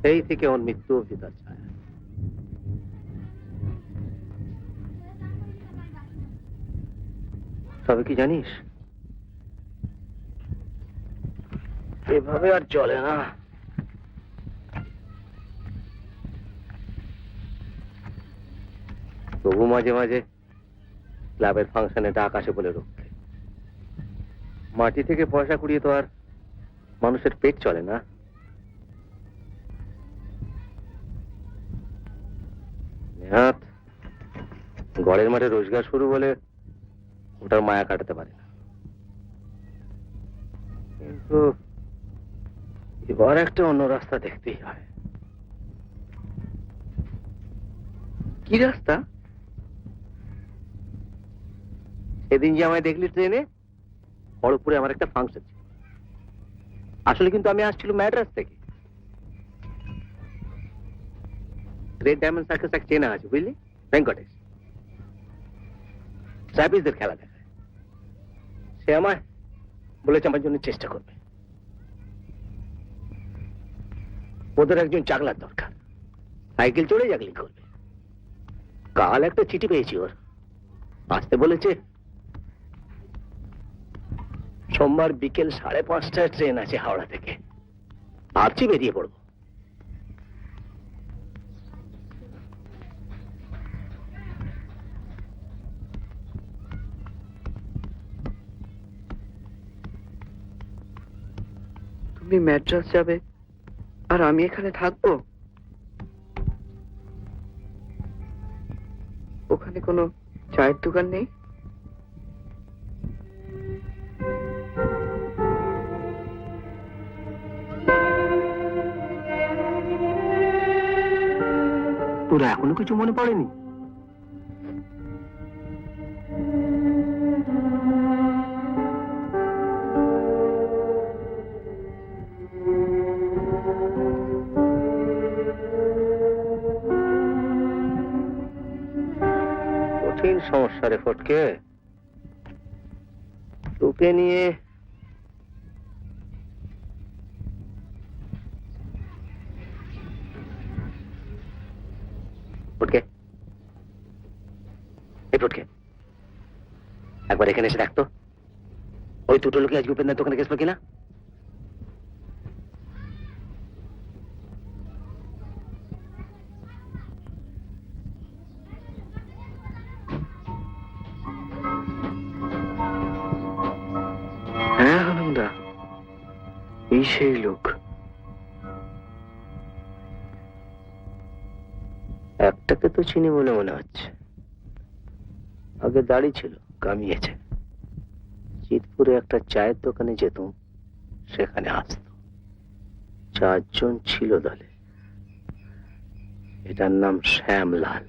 সেই থেকে আমার মৃত্যু অবধি তার ছায়া। তবে কি জানিস, এভাবে আর চলে না। তবু মাঝে মাঝে ক্লাবের ফাংশনে ডাক আসে বলে রক্ষে। মাটি থেকে পয়সা কুড়িয়ে তো আর মানুষের পেট চলে না। নেহাত গড়ের মাঠে রোজগার শুরু বলে ওটার মায়া কাটাতে পারে না। কিন্তু এবার একটা অন্য রাস্তা দেখতেই হয়। কি রাস্তা? সেদিন যে আমায় দেখলি ট্রেনে, খড়গপুরে আমার একটা ফাংশন ছিল। আসলে কিন্তু আমি আসছিলাম ম্যাড্রাস থেকে। গ্রেট ডায়মন্ড সার্কাস এক চেনা আছে বুঝলি, ভেঙ্কটেশ, ট্র্যাপিজদের খেলা দেখায়। সে আমায় বলেছে আমার জন্য চেষ্টা করবে। ওদের একজন চাগলার দরকার, সাইকেল চড়ে জাগলিং করবে। কাল একটা চিঠি পেয়েছি ওর, আসতে বলেছে। সোমবার বিকেল 5:30টায় ট্রেন আছে হাওড়া থেকে, ভাবছি বেরিয়ে পড়বো। তুমি ম্যাড্রাস যাবে আর আমি এখানে থাকবো? ওখানে কোনো চায়ের দোকান নেই? তোরা এখনো কিছু মনে পড়েনি? জটিল সমস্যা রে ফটকে। তোকে নিয়ে ফটকে, এই ফটকে, একবার এখানে এসে দেখতো ওই দুটো লোকে আজকে উপেন্দ্রের দোকানে গেছিল কিনা। হ্যাঁ আনন্দা, এই সেই লোক। একটাকে তো চিনি বলে মনে হচ্ছে, আগে দাড়ি ছিল, কামিয়েছে। চিতপুরে একটা চায়ের দোকানে যেতুম, সেখানে আসতো। 4 জন ছিল দলে। এটার নাম শ্যামলাল।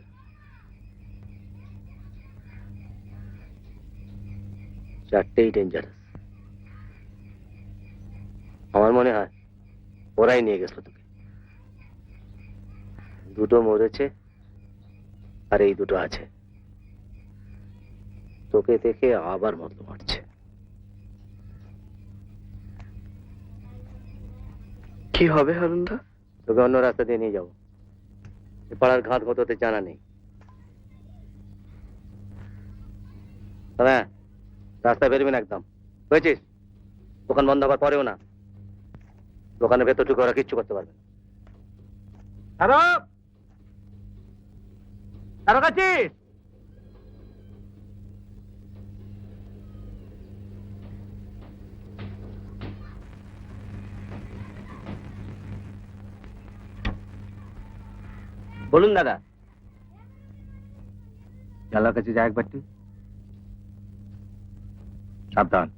চারটেই ডেঞ্জারাস। আমার মনে হয় ওরাই নিয়ে গেছিল তোকে। দুটো মরেছে আর এই দুটো আছে। তোকে দেখে আবার মতলব মারছে। কি হবে হারুনদা? তোকে অন্য রাস্তা দিয়ে নিয়ে যাবো। এ পাড়ার ঘাট ঘটতে জানা নেই। হ্যাঁ, রাস্তায় বেরোবি না একদম, বুঝেছিস? দোকান বন্ধ হবার পরেও না। দোকানের ভেতর ঢুকে ওরা কিচ্ছু করতে পারবে না। বলুন দাদা। জানলার কাছে যা একবারটি। সাবধান।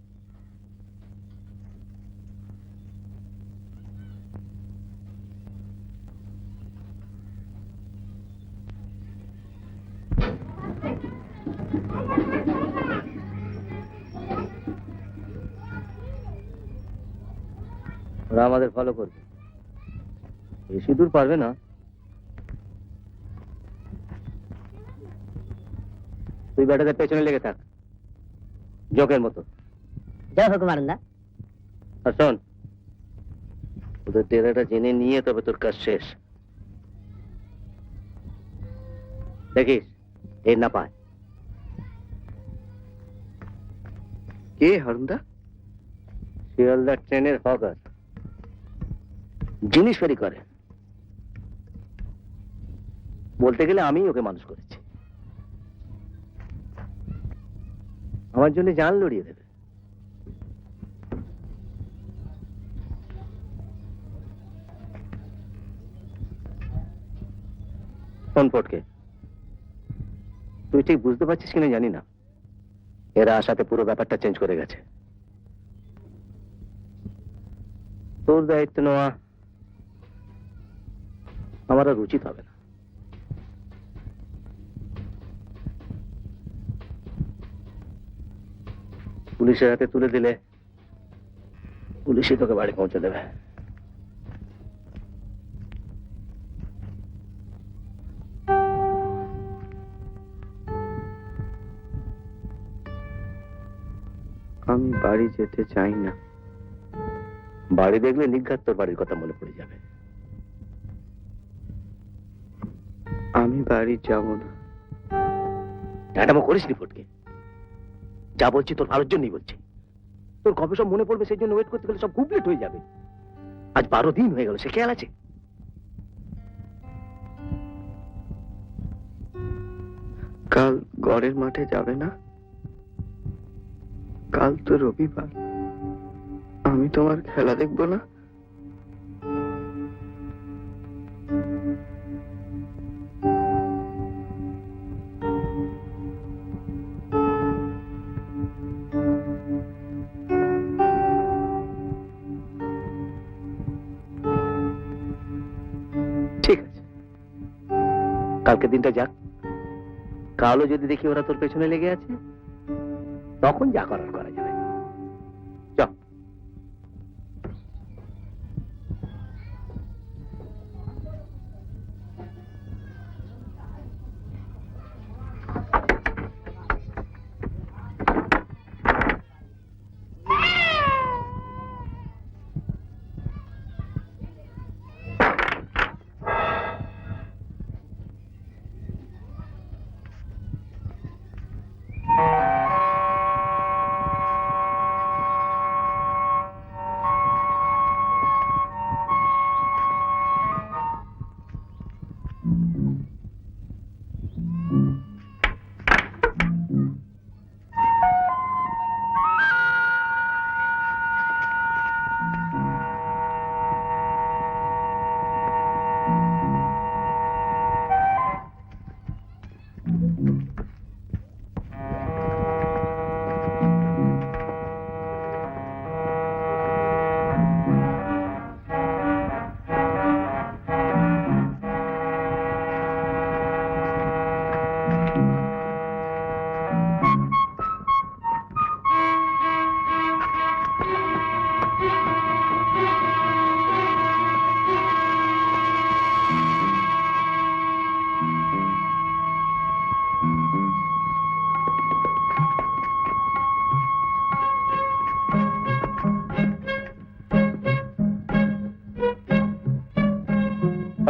ওরা আমাদের ফলো করবে, বেশি দূর পারবে না। তুই ব্যাটাদের পেছনে লেগে থাক, জোকের মতো। জয় হোক মারুন্দা। আর শোন, ওদের ডেরাটা জেনে নিয়ে তবে তোর কাজ শেষ। দেখিস এর না পায়। কে হারুনদা? শিয়ালদা ট্রেনের হকার, জিনিস ফেরি করে। বলতে গেলে আমি ওকে মানুষ করেছি। আমার জন্য জান লড়িয়ে দেবে। ফোন পটকে, তুই ঠিক বুঝতে পারছিস কিনা জানি না, এরা আসাতে পুরো ব্যাপারটা চেঞ্জ করে গেছে। তোর দায়িত্ব নেওয়া আমার আর উচিত হবে না। পুলিশের হাতে তুলে দিলে পুলিশই তোকে বাড়ি পৌঁছে দেবে। আমি বাড়ি যেতে চাই না। বাড়ি দেখলে নিঘাত তোর বাড়ির কথা মনে পড়ে যাবে। আমি বাড়ি যাব না। ম্যাডামও করিস নি ফটকে। যা বলছি তোর ভালোর জন্যই বলছি। তোর কবে সব মনে পড়বে সেই জন্য ওয়েট করতে গেলে সব কমপ্লিট হয়ে যাবে। আজ 12 দিন হয়ে গেল, সে খেয়াল আছে? কাল গড়ের মাঠে যাবে না? কাল তো রবিবার, আমি তোমার খেলা দেখবো না? ঠিক আছে, কালকে দিনটা যাক। কালও যদি দেখি ওরা তোর পেছনে লেগে আছে, তখন যা করার করা যাবে। চল।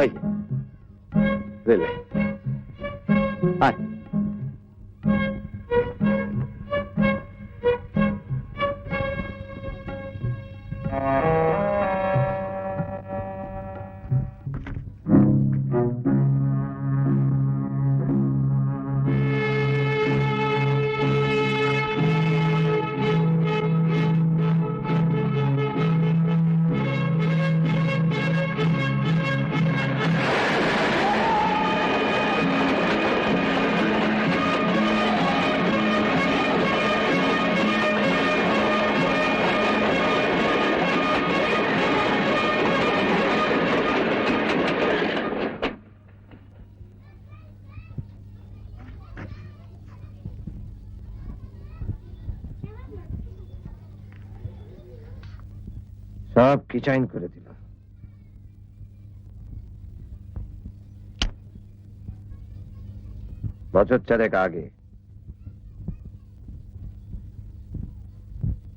ওই যে, রেলওয়ে। আয়। সব কিচাইন করে দিল। বছর চারেক আগে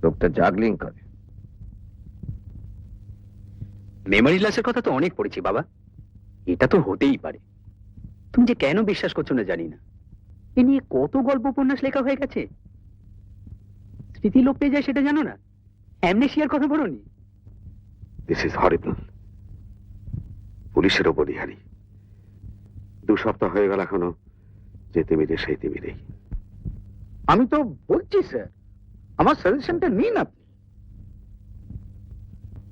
লোকটা জাগলিং করে। মেমোরি লসের কথা তো অনেক পড়েছি বাবা, এটা তো হতেই পারে। তুমি যে কেন বিশ্বাস করছো না জানি না, এ নিয়ে কত গল্প উপন্যাস লেখা হয়ে গেছে। স্মৃতি লোপ পেয়ে যায় সেটা জানো না? অ্যামনেশিয়ার কথা বলোনি? দিস ইজ হরিবল। পুলিশের ওপরই হারি। 2 সপ্তাহ হয়ে গেল এখনো যে তিমিরে সেই তিমিরেই। আমি তো বলছি স্যার, আমার সাজেশনটা নিন আপনি।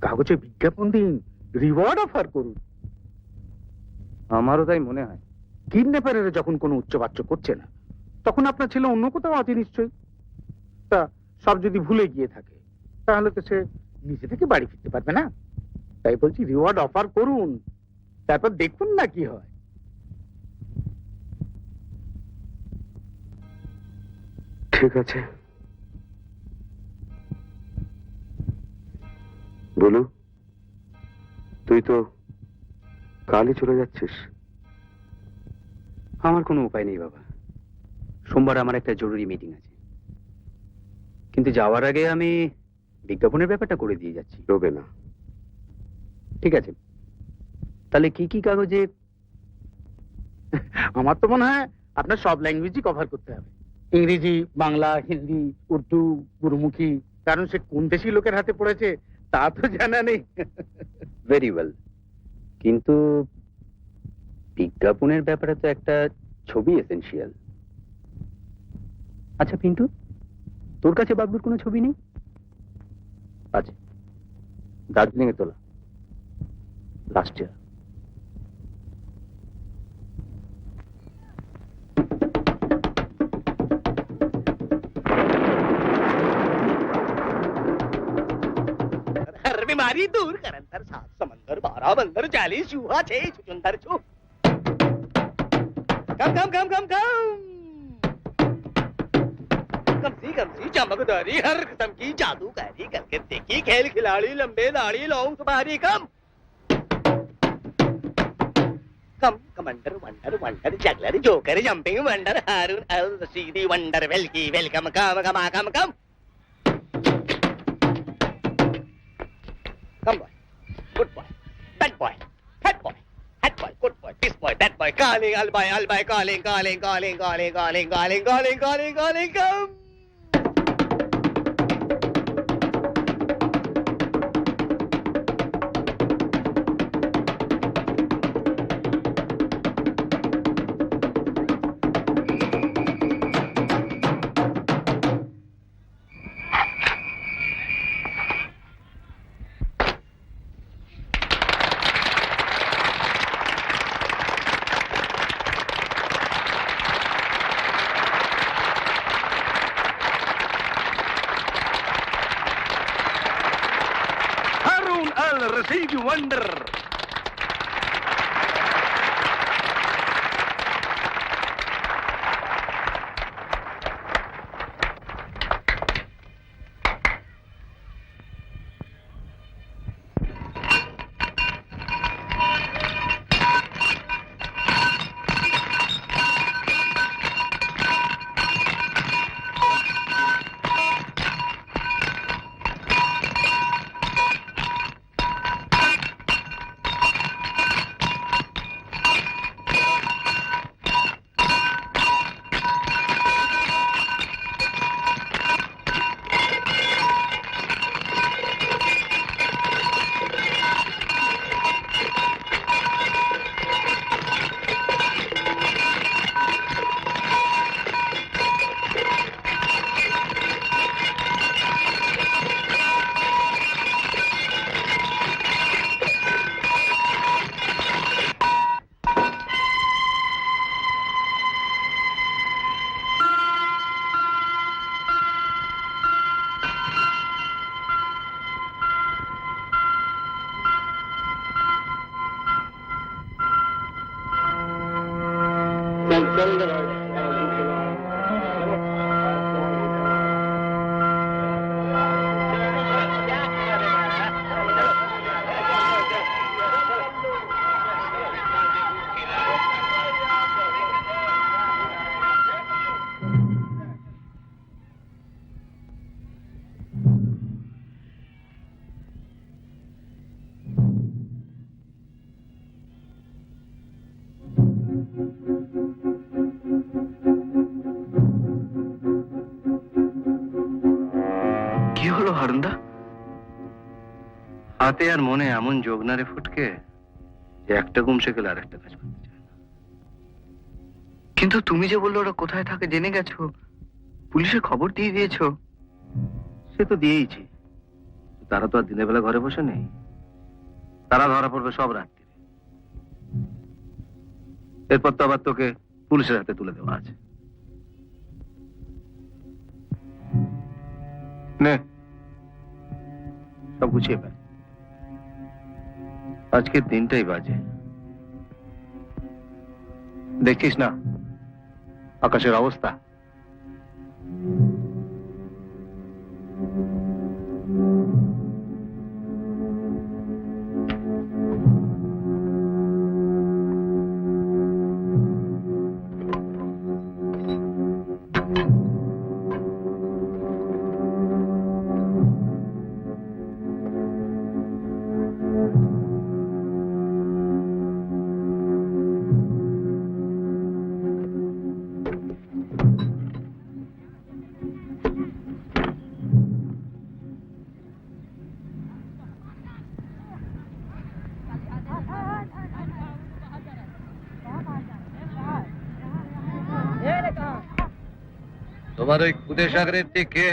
কাগজে বিজ্ঞাপন দিন, রিওয়ার্ড অফার করুন। আমারও তাই মনে হয়। কিডন্যাপারেরা যখন কোনো উচ্চবাচ্য করছে না, তখন আপনার ছেলে অন্য কোথাও আছে নিশ্চয়ই। তা সব যদি ভুলে গিয়ে থাকে, তাহলে তো সে নিজে থেকে বাড়ি ফিরতে পারবে না। তাই বলছি রিওয়ার্ড অফার করুন, তারপর দেখুন না কি হয়। ঠিক আছে বলু, তুই তো কালই চলে যাচ্ছিস। আমার কোনো উপায় নেই বাবা, সোমবার আমার একটা জরুরি মিটিং আছে। কিন্তু যাওয়ার আগে আমি বিজ্ঞাপনের ব্যাপারটা করে দিয়ে যাচ্ছি। রবে না। ঠিক আছে, তাহলে কি কি কাগজে? আমার তো মনে হয় আপনার সব ল্যাঙ্গুয়েজই কভার করতে হবে, ইংরেজি, বাংলা, হিন্দি, উর্দু, গুরুমুখী। কারণ সে কোন দেশি লোকের হাতে পড়েছে তা তো জানা নেই। ভেরি ওয়েল, কিন্তু বিজ্ঞাপনের ব্যাপারে তো একটা ছবি এসেনশিয়াল। আচ্ছা পিন্টু, তোর কাছে বাবলুর কোনো ছবি নেই? আছে, দার্জিলিং এ তোলা, লাস্ট ইয়ার। हर बीमारी दूर कर अंतर 7 समंदर 12 बंदर 40 चूहा 6 चुचुंदर छू कम कम कम कम कम कमसी चमकदारी हर किस्म की जादूगरी करके देखी खेल खिलाड़ी लंबे दाढ़ी लौंग तुम्हारी come commander wonder wonder juggler joker jumping wonder Haroun al Rashidi wonder वेलकी welcome come come come come Come boy, good boy, bad boy, fat boy, good boy, this boy, that boy, calling, alby, calling, come. Rashid Wonder. কি হলো হারুনদা? হাতে আর মনে এমন যোগ না রে ফুটকে, যে একটা ঘুম সে গেলে আর একটা কাজ করতে চায় না। কিন্তু তুমি যে বললো ওরা কোথায় থাকে জেনে গেছো, পুলিশে খবর দিয়ে দিয়েছো। সে তো দিয়েইছি, তারা তো আর দিনের বেলা ঘরে বসে নেই, তারা ধরা পড়বে সব রাত্রি। এরপর তো আবার তোকে পুলিশের হাতে তুলে দেওয়া আছে। নে সব গুছিয়ে ফেল, আজকের দিনটাই বাজে। দেখছিস না আকাশের অবস্থা? তোমার ওই খুদে সাগরের কে?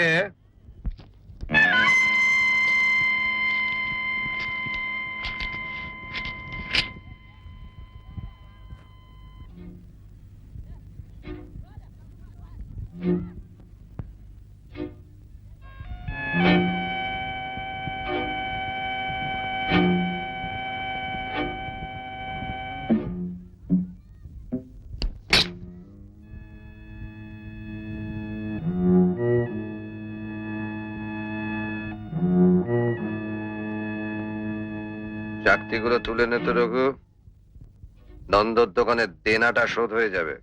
চাকতিগুলো তুলে নে তো রঘু, নন্দর দোকানের দেনাটা শোধ হয়ে যাবে।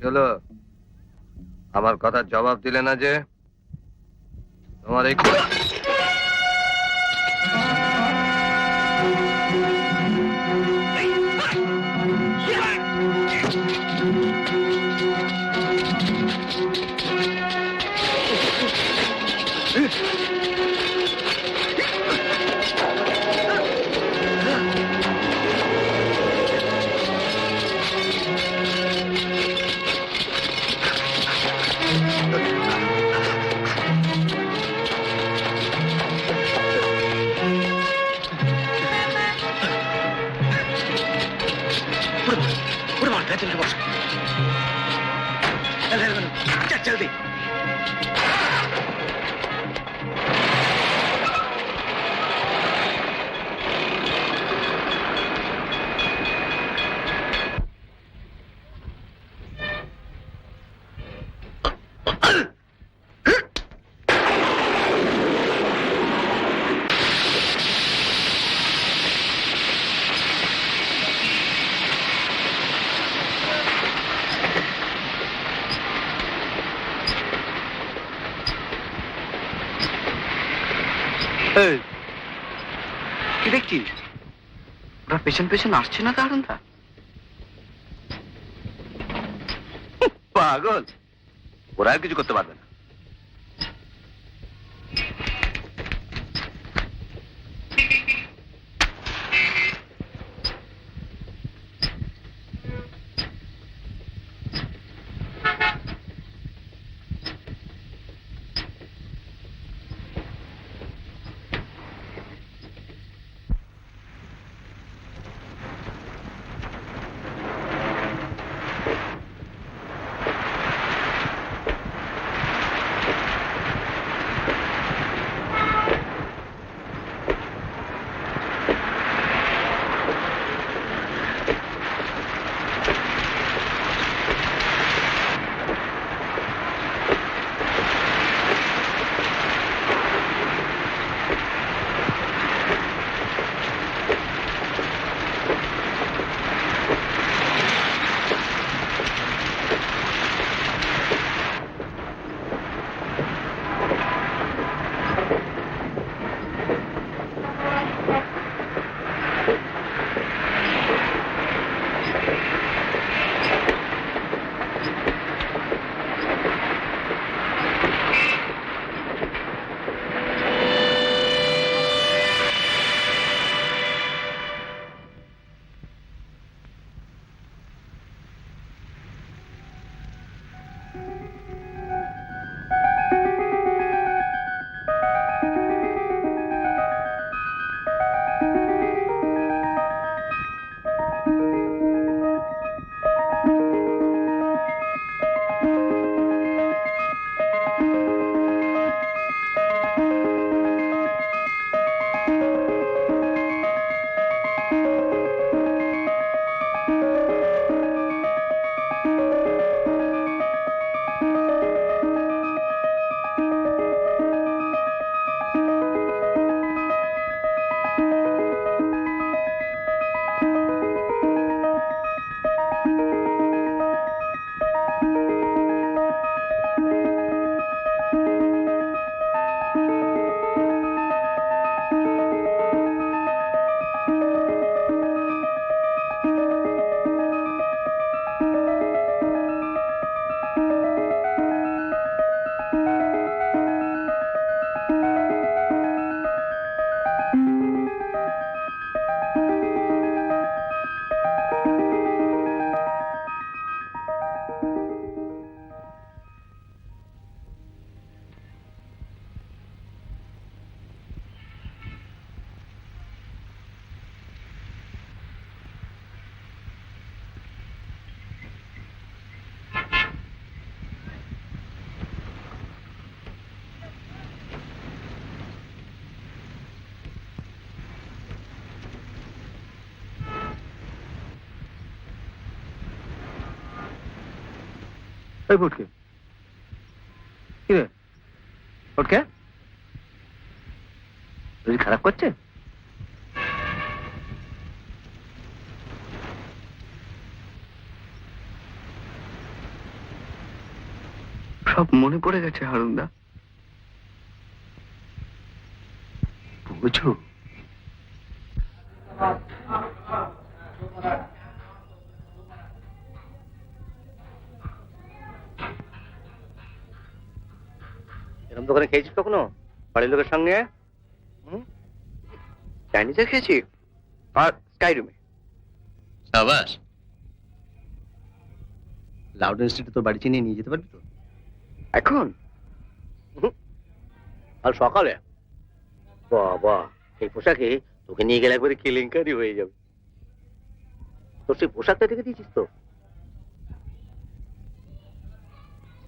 হলো, আমার কথার জবাব দিলে না যে? তোমার এই জলদি কি দেখছিস? ওরা পেছন পেছন আসছে না হারুনদা? পাগল, ওরা আর কিছু করতে পারবে না। ওই ফুটকে কি রে? ফুটকে শরীর খারাপ করছে? সব মনে পড়ে গেছে হারুনদা। বুঝো এরকম দোকানে খেয়েছিস কখনো বাড়ির লোকের সঙ্গে? চাইনিজে খেয়েছি আর স্কাই রুমে। সাবাস। লাউড ইনস্টিটিউট তোর বাড়ি চিনিয়ে নিয়ে যেতে পারবি তো? এখন আর সকালে বাবা এই পোশাকে তোকে নিয়ে গেলে একবারে কেলেঙ্কারি হয়ে যাবে। তোর সেই পোশাকটা দেখে দিয়েছিস তো?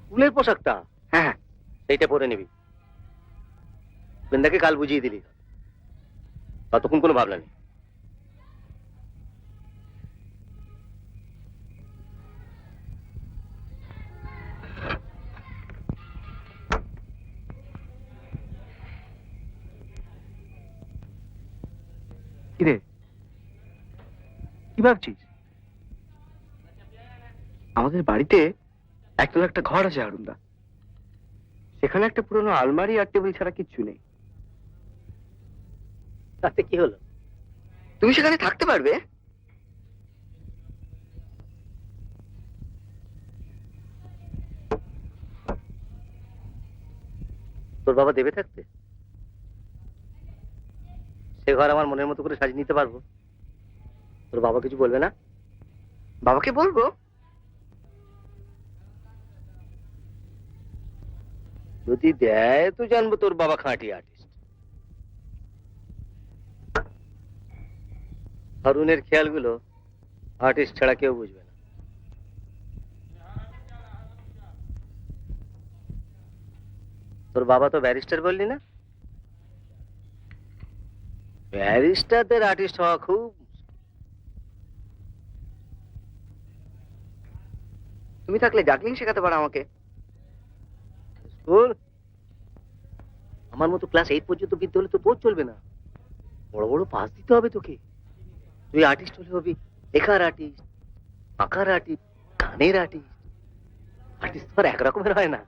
স্কুলের পোশাকটা? হ্যাঁ সেইটা পরে নিবি। বৃন্দাকে কাল বুঝিয়ে দিলি, ততক্ষণ কোনো ভাবনা নেই। কিরে কি ভাবছিস? আমাদের বাড়িতে একতলা একটা ঘর আছে হারুনদা, সেখানে একটা পুরনো আলমারি আর টেবিল ছাড়া কিচ্ছু নেই। তাতে কি হলো? তুমি সেখানে থাকতে পারবে। তোর বাবা দেবে থাকতে? সে ঘর আমার মনের মতো করে সাজিয়ে নিতে পারবো। তোর বাবা কিছু বলবে না? বাবাকে বলবো? যদি দেয় তো জানবো তোর বাবা খাঁটি আর্টিস্ট। হারুনের খেয়ালগুলো আর্টিস্ট ছাড়া কেউ বুঝবে না। তোর বাবা তো ব্যারিস্টার বললি না? ব্যারিস্টারদের আর্টিস্ট হওয়া খুব তুমি থাকলে জাগলিং শেখাতে পারো আমাকে। স্কুল আমার মতো ক্লাস 8 পর্যন্ত বিদ্যা হলে তো বোধ চলবে না। বড় বড় পাস দিতে হবে তোকে। তুই আর্টিস্ট হলে হবি লেখার আর্টিস্ট, আঁকার আর্টিস্ট, গানের আর্টিস্ট। আর্টিস্ট তো আর একরকমের হয় না।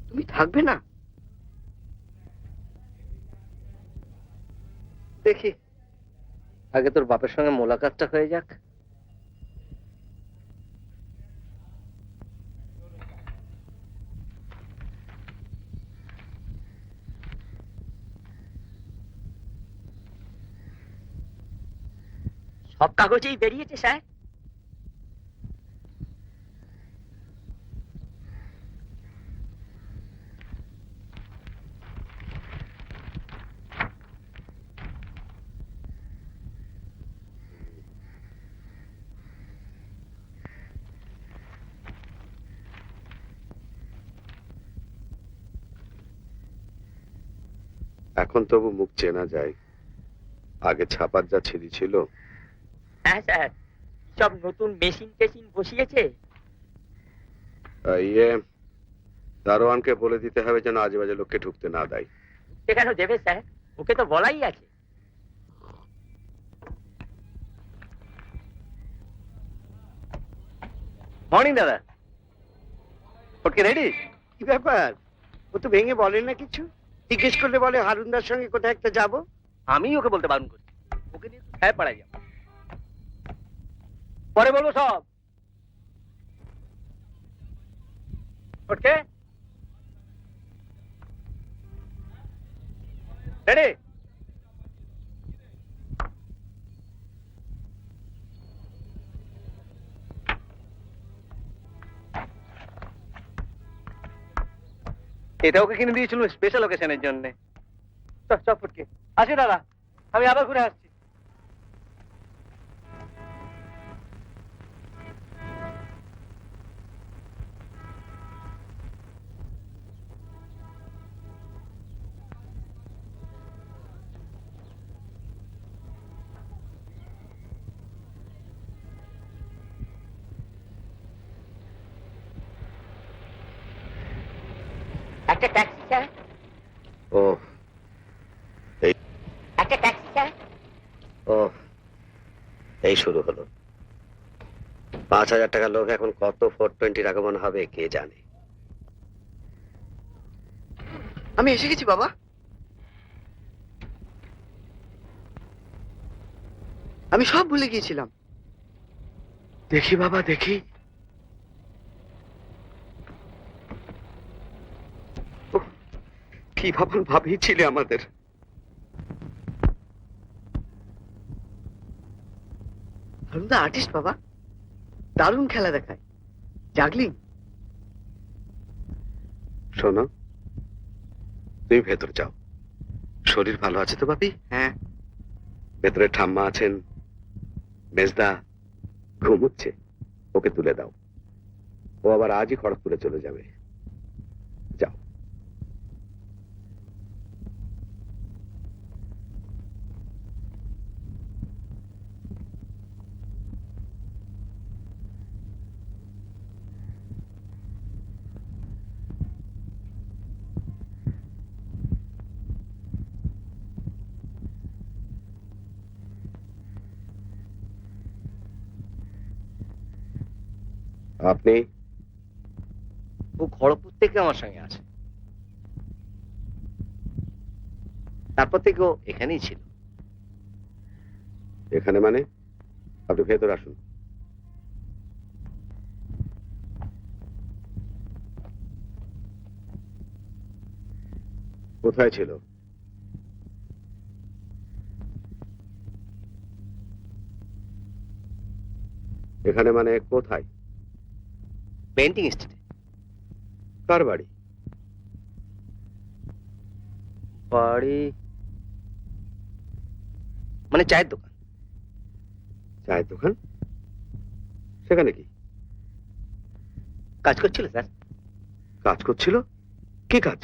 তুমি থাকবে না? দেখি আগে তোর বাপের সঙ্গে মোলাকাতটা হয়ে যাক। সব কাগজেই বেরিয়েছে স্যার। এখন তবু মুখ চেনা যায়, আগে ছাপার যা ছিঁড়ি ছিল। হ্যাঁ স্যার, সব নতুন মেশিন টেশিন বসিয়েছে। ইয়ে দারোয়ানকে বলে দিতে হবে যেন আজে বাজে লোককে ঢুকতে না দেয়। কেন দেবে স্যার? ওকে তো বলাই আছে। মর্নিং দাদা। Okay ready? কি ব্যাপার? ও তো ভেঙে বলে না কিছু। জিজ্ঞেস করলে বলে হারুনদার সঙ্গে কোথায় একটা যাবো। আমি ওকে বলতে বারণ করছি। ওকে নিয়ে হ্যাঁ পাড়াই যাব, পরে বলবো সব। Okay ready? এটা ওকে কিনে দিয়েছিল স্পেশাল ওকেশনের জন্য। চপ ফুটকে আসি দাদা, আমি আবার ঘুরে আসছি। একটা ট্যাক্সি স্যার। ও একটা ট্যাক্সি স্যার। ও এই শুরু হলো। 5,000 টাকার লোক এখন কত 420 আগমন হবে কে জানে। আমি এসে গেছি বাবা। আমি সব ভুলে গিয়েছিলাম। দেখি বাবা দেখি। ওহ, কি ভাবন ভাবিয়েছিলে আমাদের। হারুনদা আর্টিস্ট বাবা, দারুণ খেলা দেখায়। জাগলিং। শোনো, তুমি ভেতর যাও। শরীর ভালো আছে তো বাপি? হ্যাঁ। ভেতরে ঠাম্মা আছেন, মেজদা ঘুমুচ্ছে, ওকে তুলে দাও। ও আবার আজই খড়গপুরে চলে যাবে। যাও। আপনি? ও খড়গপুর থেকে আমার সঙ্গে আছে, তারপর থেকে ও এখানেই ছিল। এখানে মানে? আপনি ভেতর আসুন। কোথায় ছিল? এখানে মানে কোথায়? পেন্টিং স্টেটে। কার বাড়ি? বাড়ি মানে চায়ের দোকান। চায়ের দোকান? সেখানে কি কাজ করছিল স্যার। কাজ করছিল? কি কাজ?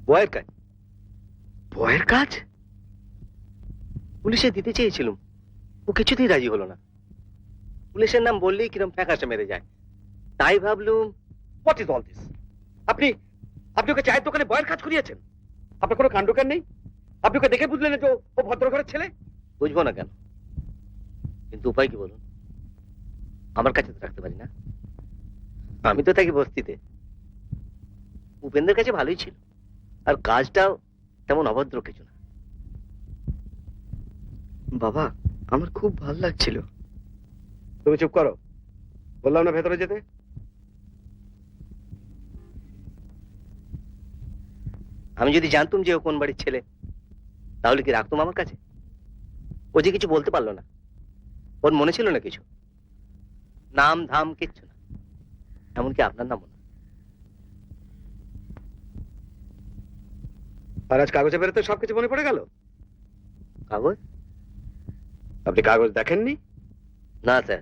বয়ের কাজ। বয়ের কাজ? পুলিশে দিতে চেয়েছিলাম, ও কিছুতেই রাজি হলো না। পুলিশের নাম বললেই কিরম ফ্যাকাশে মেরে যায়, তাই ভাবলুম। What is all this? আপনি আপনি ওকে চায়ের দোকানে বয়ের কাজ করিয়েছেন? আপনার কোনো কাণ্ডজ্ঞান নেই? আপনি ওকে দেখে বুঝলেন না যে ও ভদ্র ঘরের ছেলে? বুঝবো না কেন, কিন্তু উপায় কি বলুন? আমার কাছে তো রাখতে পারি না, আমি তো থাকি বস্তিতে। উপেন্দ্রের কাছে ভালোই ছিল, আর কাজটাও তেমন অভদ্র কিছু না। বাবা, আমার খুব ভাল লাগছিল। তুমি চুপ করো, বললাম না ভেতরে যেতে। আমি যদি জানতুম যে ও কোন বাড়ির ছেলে, তাহলে কি রাখতুম আমার কাছে? ও যে কিছু বলতে পারলো না, ওর মনে ছিল না কিছু, নাম ধাম কিচ্ছু না, এমনকি আপনার নামও না। আর আজ কাগজে বেরোতে সবকিছু মনে পড়ে গেল? কাগজ? আপনি কাগজ দেখেননি? না স্যার,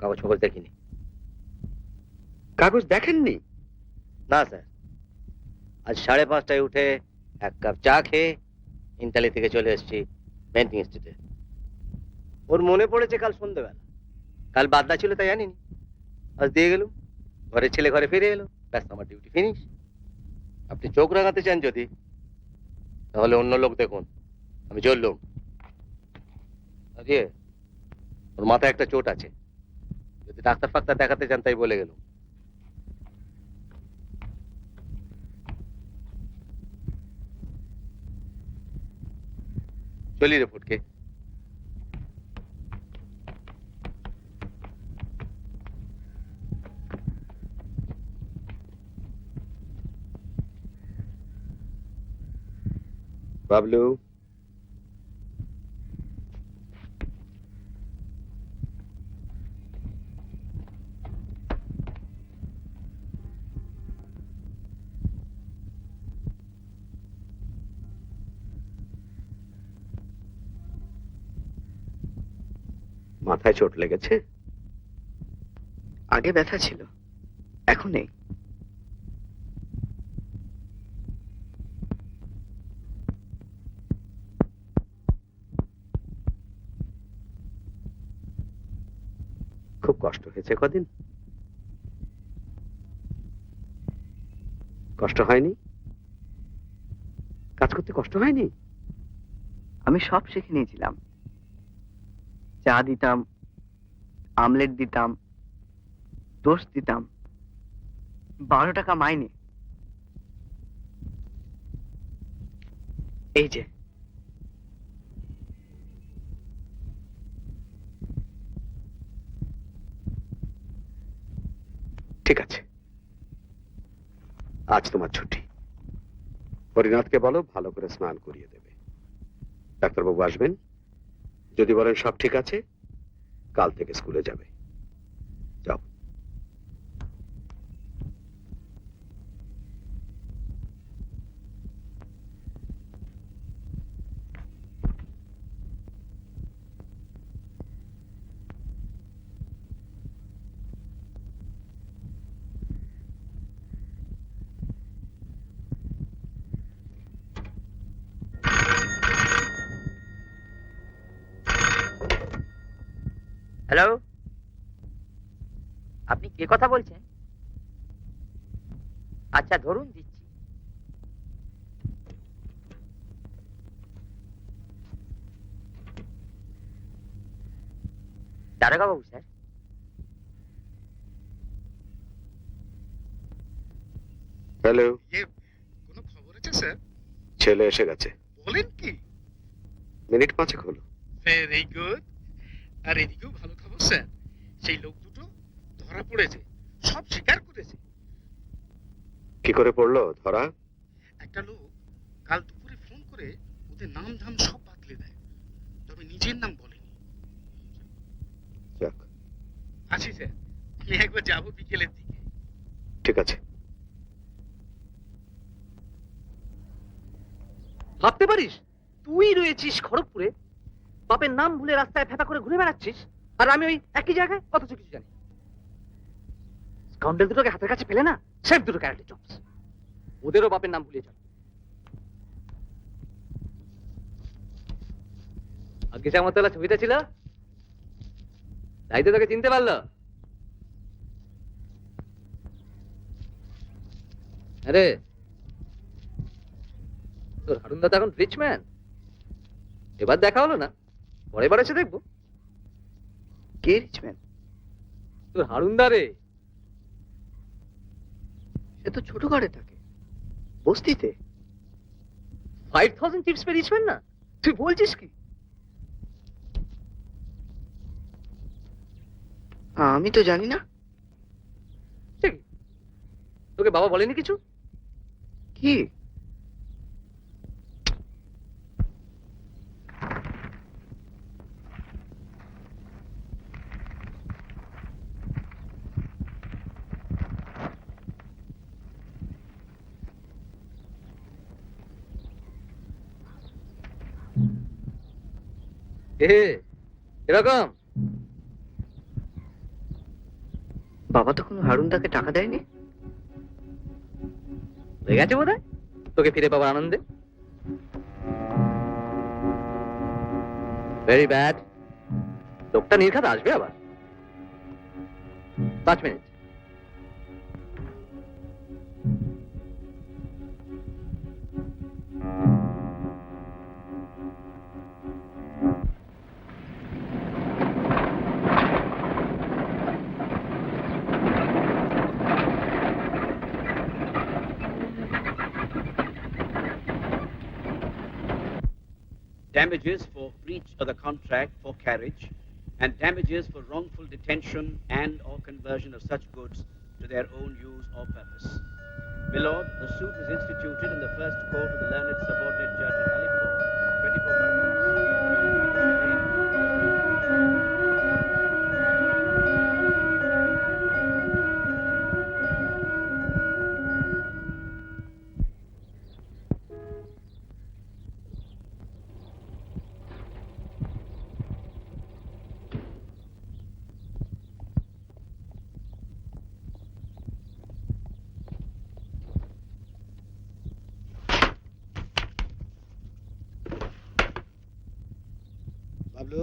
কাগজ ফাগজ দেখিনি। কাগজ দেখেননি? না স্যার, আজ 5:30টায় উঠে এক কাপ চা খেয়ে ইন্টালি থেকে চলে এসেছি পেন্টিং ইনস্টিটিউটে। ওর মনে পড়েছে কাল সন্ধ্যেবেলা, কাল বাদলা ছিল তাই জানিনি, আজ দিয়ে গেলুম। ঘরের ছেলে ঘরে ফিরে এলো, ব্যাস আমার ডিউটি ফিনিশ। আপনি চোখ রাঙাতে চান যদি, তাহলে অন্য লোক দেখুন, আমি চললুম। দিয়ে ওর মাথায় একটা চোট আছে, যদি ডাক্তার ফাক্তার দেখাতে চান তাই বলে গেল। চলি রে ফুটকে। বাবলু, মাথায় চোট লেগেছে? আগে ব্যথা ছিল, এখন নেই। খুব কষ্ট হয়েছে কদিন? কষ্ট হয়নি? কাজ করতে কষ্ট হয়নি? আমি সব শিখে নিয়েছিলাম। চা দিতাম, আমলেট দিতাম, টোস্ট দিতাম, 12 টাকা মাইনে। এই যে ঠিক আছে, আজ তোমার ছুটি। হরিনাথকে বলো ভালো করে স্নান করিয়ে দেবে। ডাক্তারবাবু আসবেন, যদি বলেন সব ঠিক আছে, কাল থেকে স্কুলে যাবে। যাও। হ্যালো, আপনি কে কথা বলছেন? আচ্ছা ধরুন, দিচ্ছি। দারোগা বাবু স্যার। হ্যালো, কোনো খবর আছে স্যার? ছেলে এসে গেছে। বলেন কি? মিনিট 5 হলো। Very good. আর এদিকেও ভালো খবর স্যার, সেই লোক দুটো ধরা পড়েছে, সব স্বীকার করেছে। কি করে পড়লো ধরা? একটা লোক কাল দুপুরে ফোন করে ওদের নাম ধাম সব বাতলে দেয়, তবে নিজের নাম বলেনি। যাক, আসি স্যার, আমি একবার যাবো বিকেলের দিকে। ঠিক আছে। ভাবতে পারিস তুই রয়েছিস খড়গপুরে, বাপের নাম ভুলে রাস্তায় ফেপা করে ঘুরে বেড়াচ্ছিস, আর আমি ওই একই জায়গায় অথচ কিছু জানি। স্কাউন্ডেল দুটোকে হাতের কাছে পেলে না, সেফ দুটো ক্যারেক্টার জবস, ওদেরও বাপের নাম ভুলিয়ে চল। আগে চামতলা ছবিটা ছিল, তাই তো তোকে চিনতে পারলো। আরে তোর হারুন দাদা এখন রিচ ম্যান, এবার দেখা হলো না, পরের বার এসে দেখবো। কে রিচম্যান? তোর হারুন দা রে। সে তো ছোট ঘরে থাকে, বস্তিতে। 5000 টিপস পে রিচ ম্যান না, তুই বলছিস কি? আমি তো জানি না। ঠিক, তোকে বাবা বলেনি কিছু? কি? এরকম বাবা তো কোনো হারুনদাকে টাকা দেয়নি। হয়ে গেছে বোধ হয় তোকে ফিরে পাবার আনন্দে। ভেরি ব্যাড, লোকটা নির্ঘাত আসবে আবার। 5 minute. Damages for breach of the contract for carriage, and damages for wrongful detention and or conversion of such goods to their own use or purpose. My lord, the suit is instituted in the first court of the learned subordinate judge at Alipur, 24 Conference. Bablu,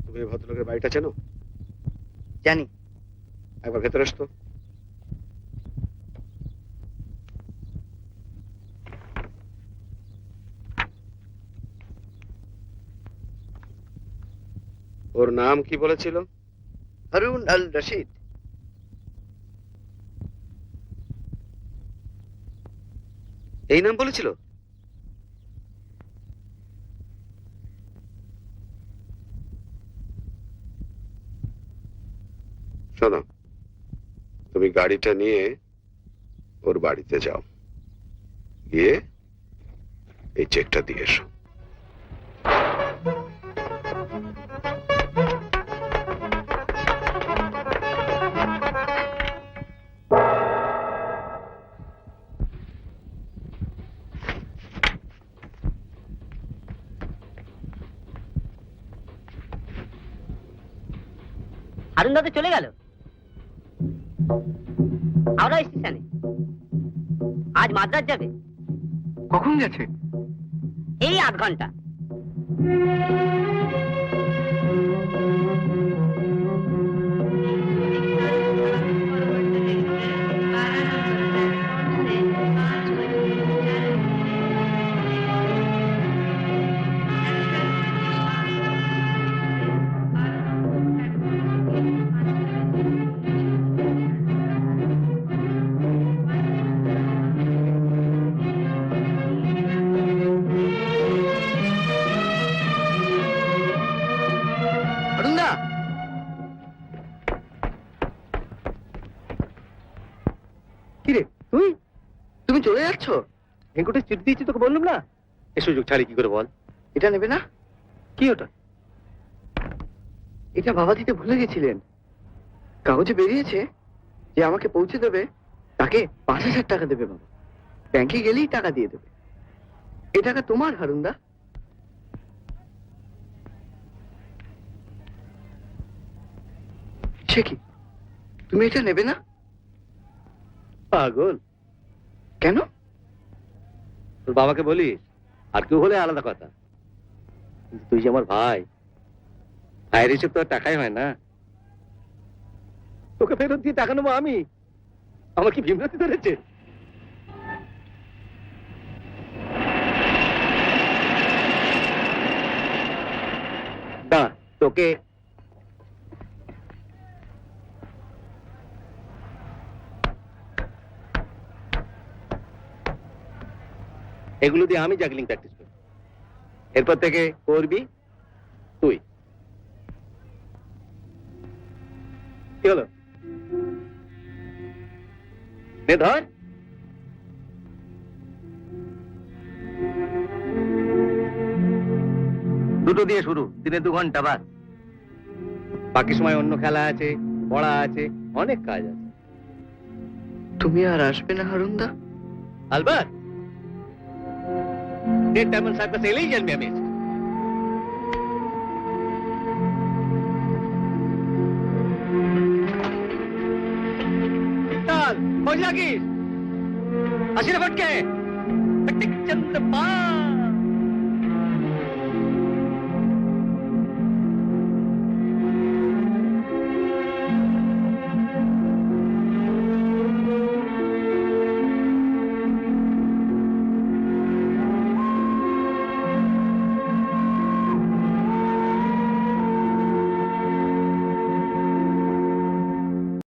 তুমি এই ভদ্রলোকের বাড়িটা চেনো? জানি। একবার ভেতরে এসো তো। ওর নাম কি বলেছিল? হারুন আল রশিদ। এই নাম বলেছিল? শোনো, তুমি গাড়িটা নিয়ে ওর বাড়িতে যাও, গিয়ে এই চেকটা দিয়ে এসো। হারুন দাদা চলে গেল হাওড়া স্টেশনে, আজ মাদ্রাজ যাবে। কখন গেছে? এই 8 ঘন্টা। যাচ্ছ? ভেঙ্কটেশ চিঠি দিয়েছি তোকে বললাম না, এ সুযোগ ছাড়ি কি করে বল? এটা নেবে না? কি ওটা? এটা বাবা দিতে ভুলে গেছিলেন। কাগজে বেরিয়েছে যে আমাকে পৌঁছে দেবে তাকে 5,000 টাকা দেবে বাবা। ব্যাংকে গেলেই টাকা দিয়ে দেবে। এই টাকা তোমার হারুনদা। সে কি, তুমি এটা নেবে না? পাগল, কেন? তোর বাবাকে বলিস, আর কেউ হলে আলাদা কথা, কিন্তু তুই যে আমার ভাই, ভাইয়ের হিসেব তো আর টাকাই হয় না। তোকে ফেরত দিয়ে টাকা নেবো আমি? আমার কি ভীমরাতি ধরেছে? দাঁড়া, তোকে এগুলো দিয়ে আমি জাগলিং প্র্যাকটিস করি, এরপর থেকে করবি তুই। কি হলো? নে ধর। দুটো দিয়ে শুরু, দিনে 2 ঘন্টা বাদ। বাকি সময় অন্য খেলা আছে, পড়া আছে, অনেক কাজ আছে। তুমি আর আসবে না হারুনদা? আলবাত, ডেট ডায়মন্ড সার্কাস এলেই জানবি আমি এসেছি। চল, খোঁজ লাগিস। আসি রে ফটকে। চন্দ্র পা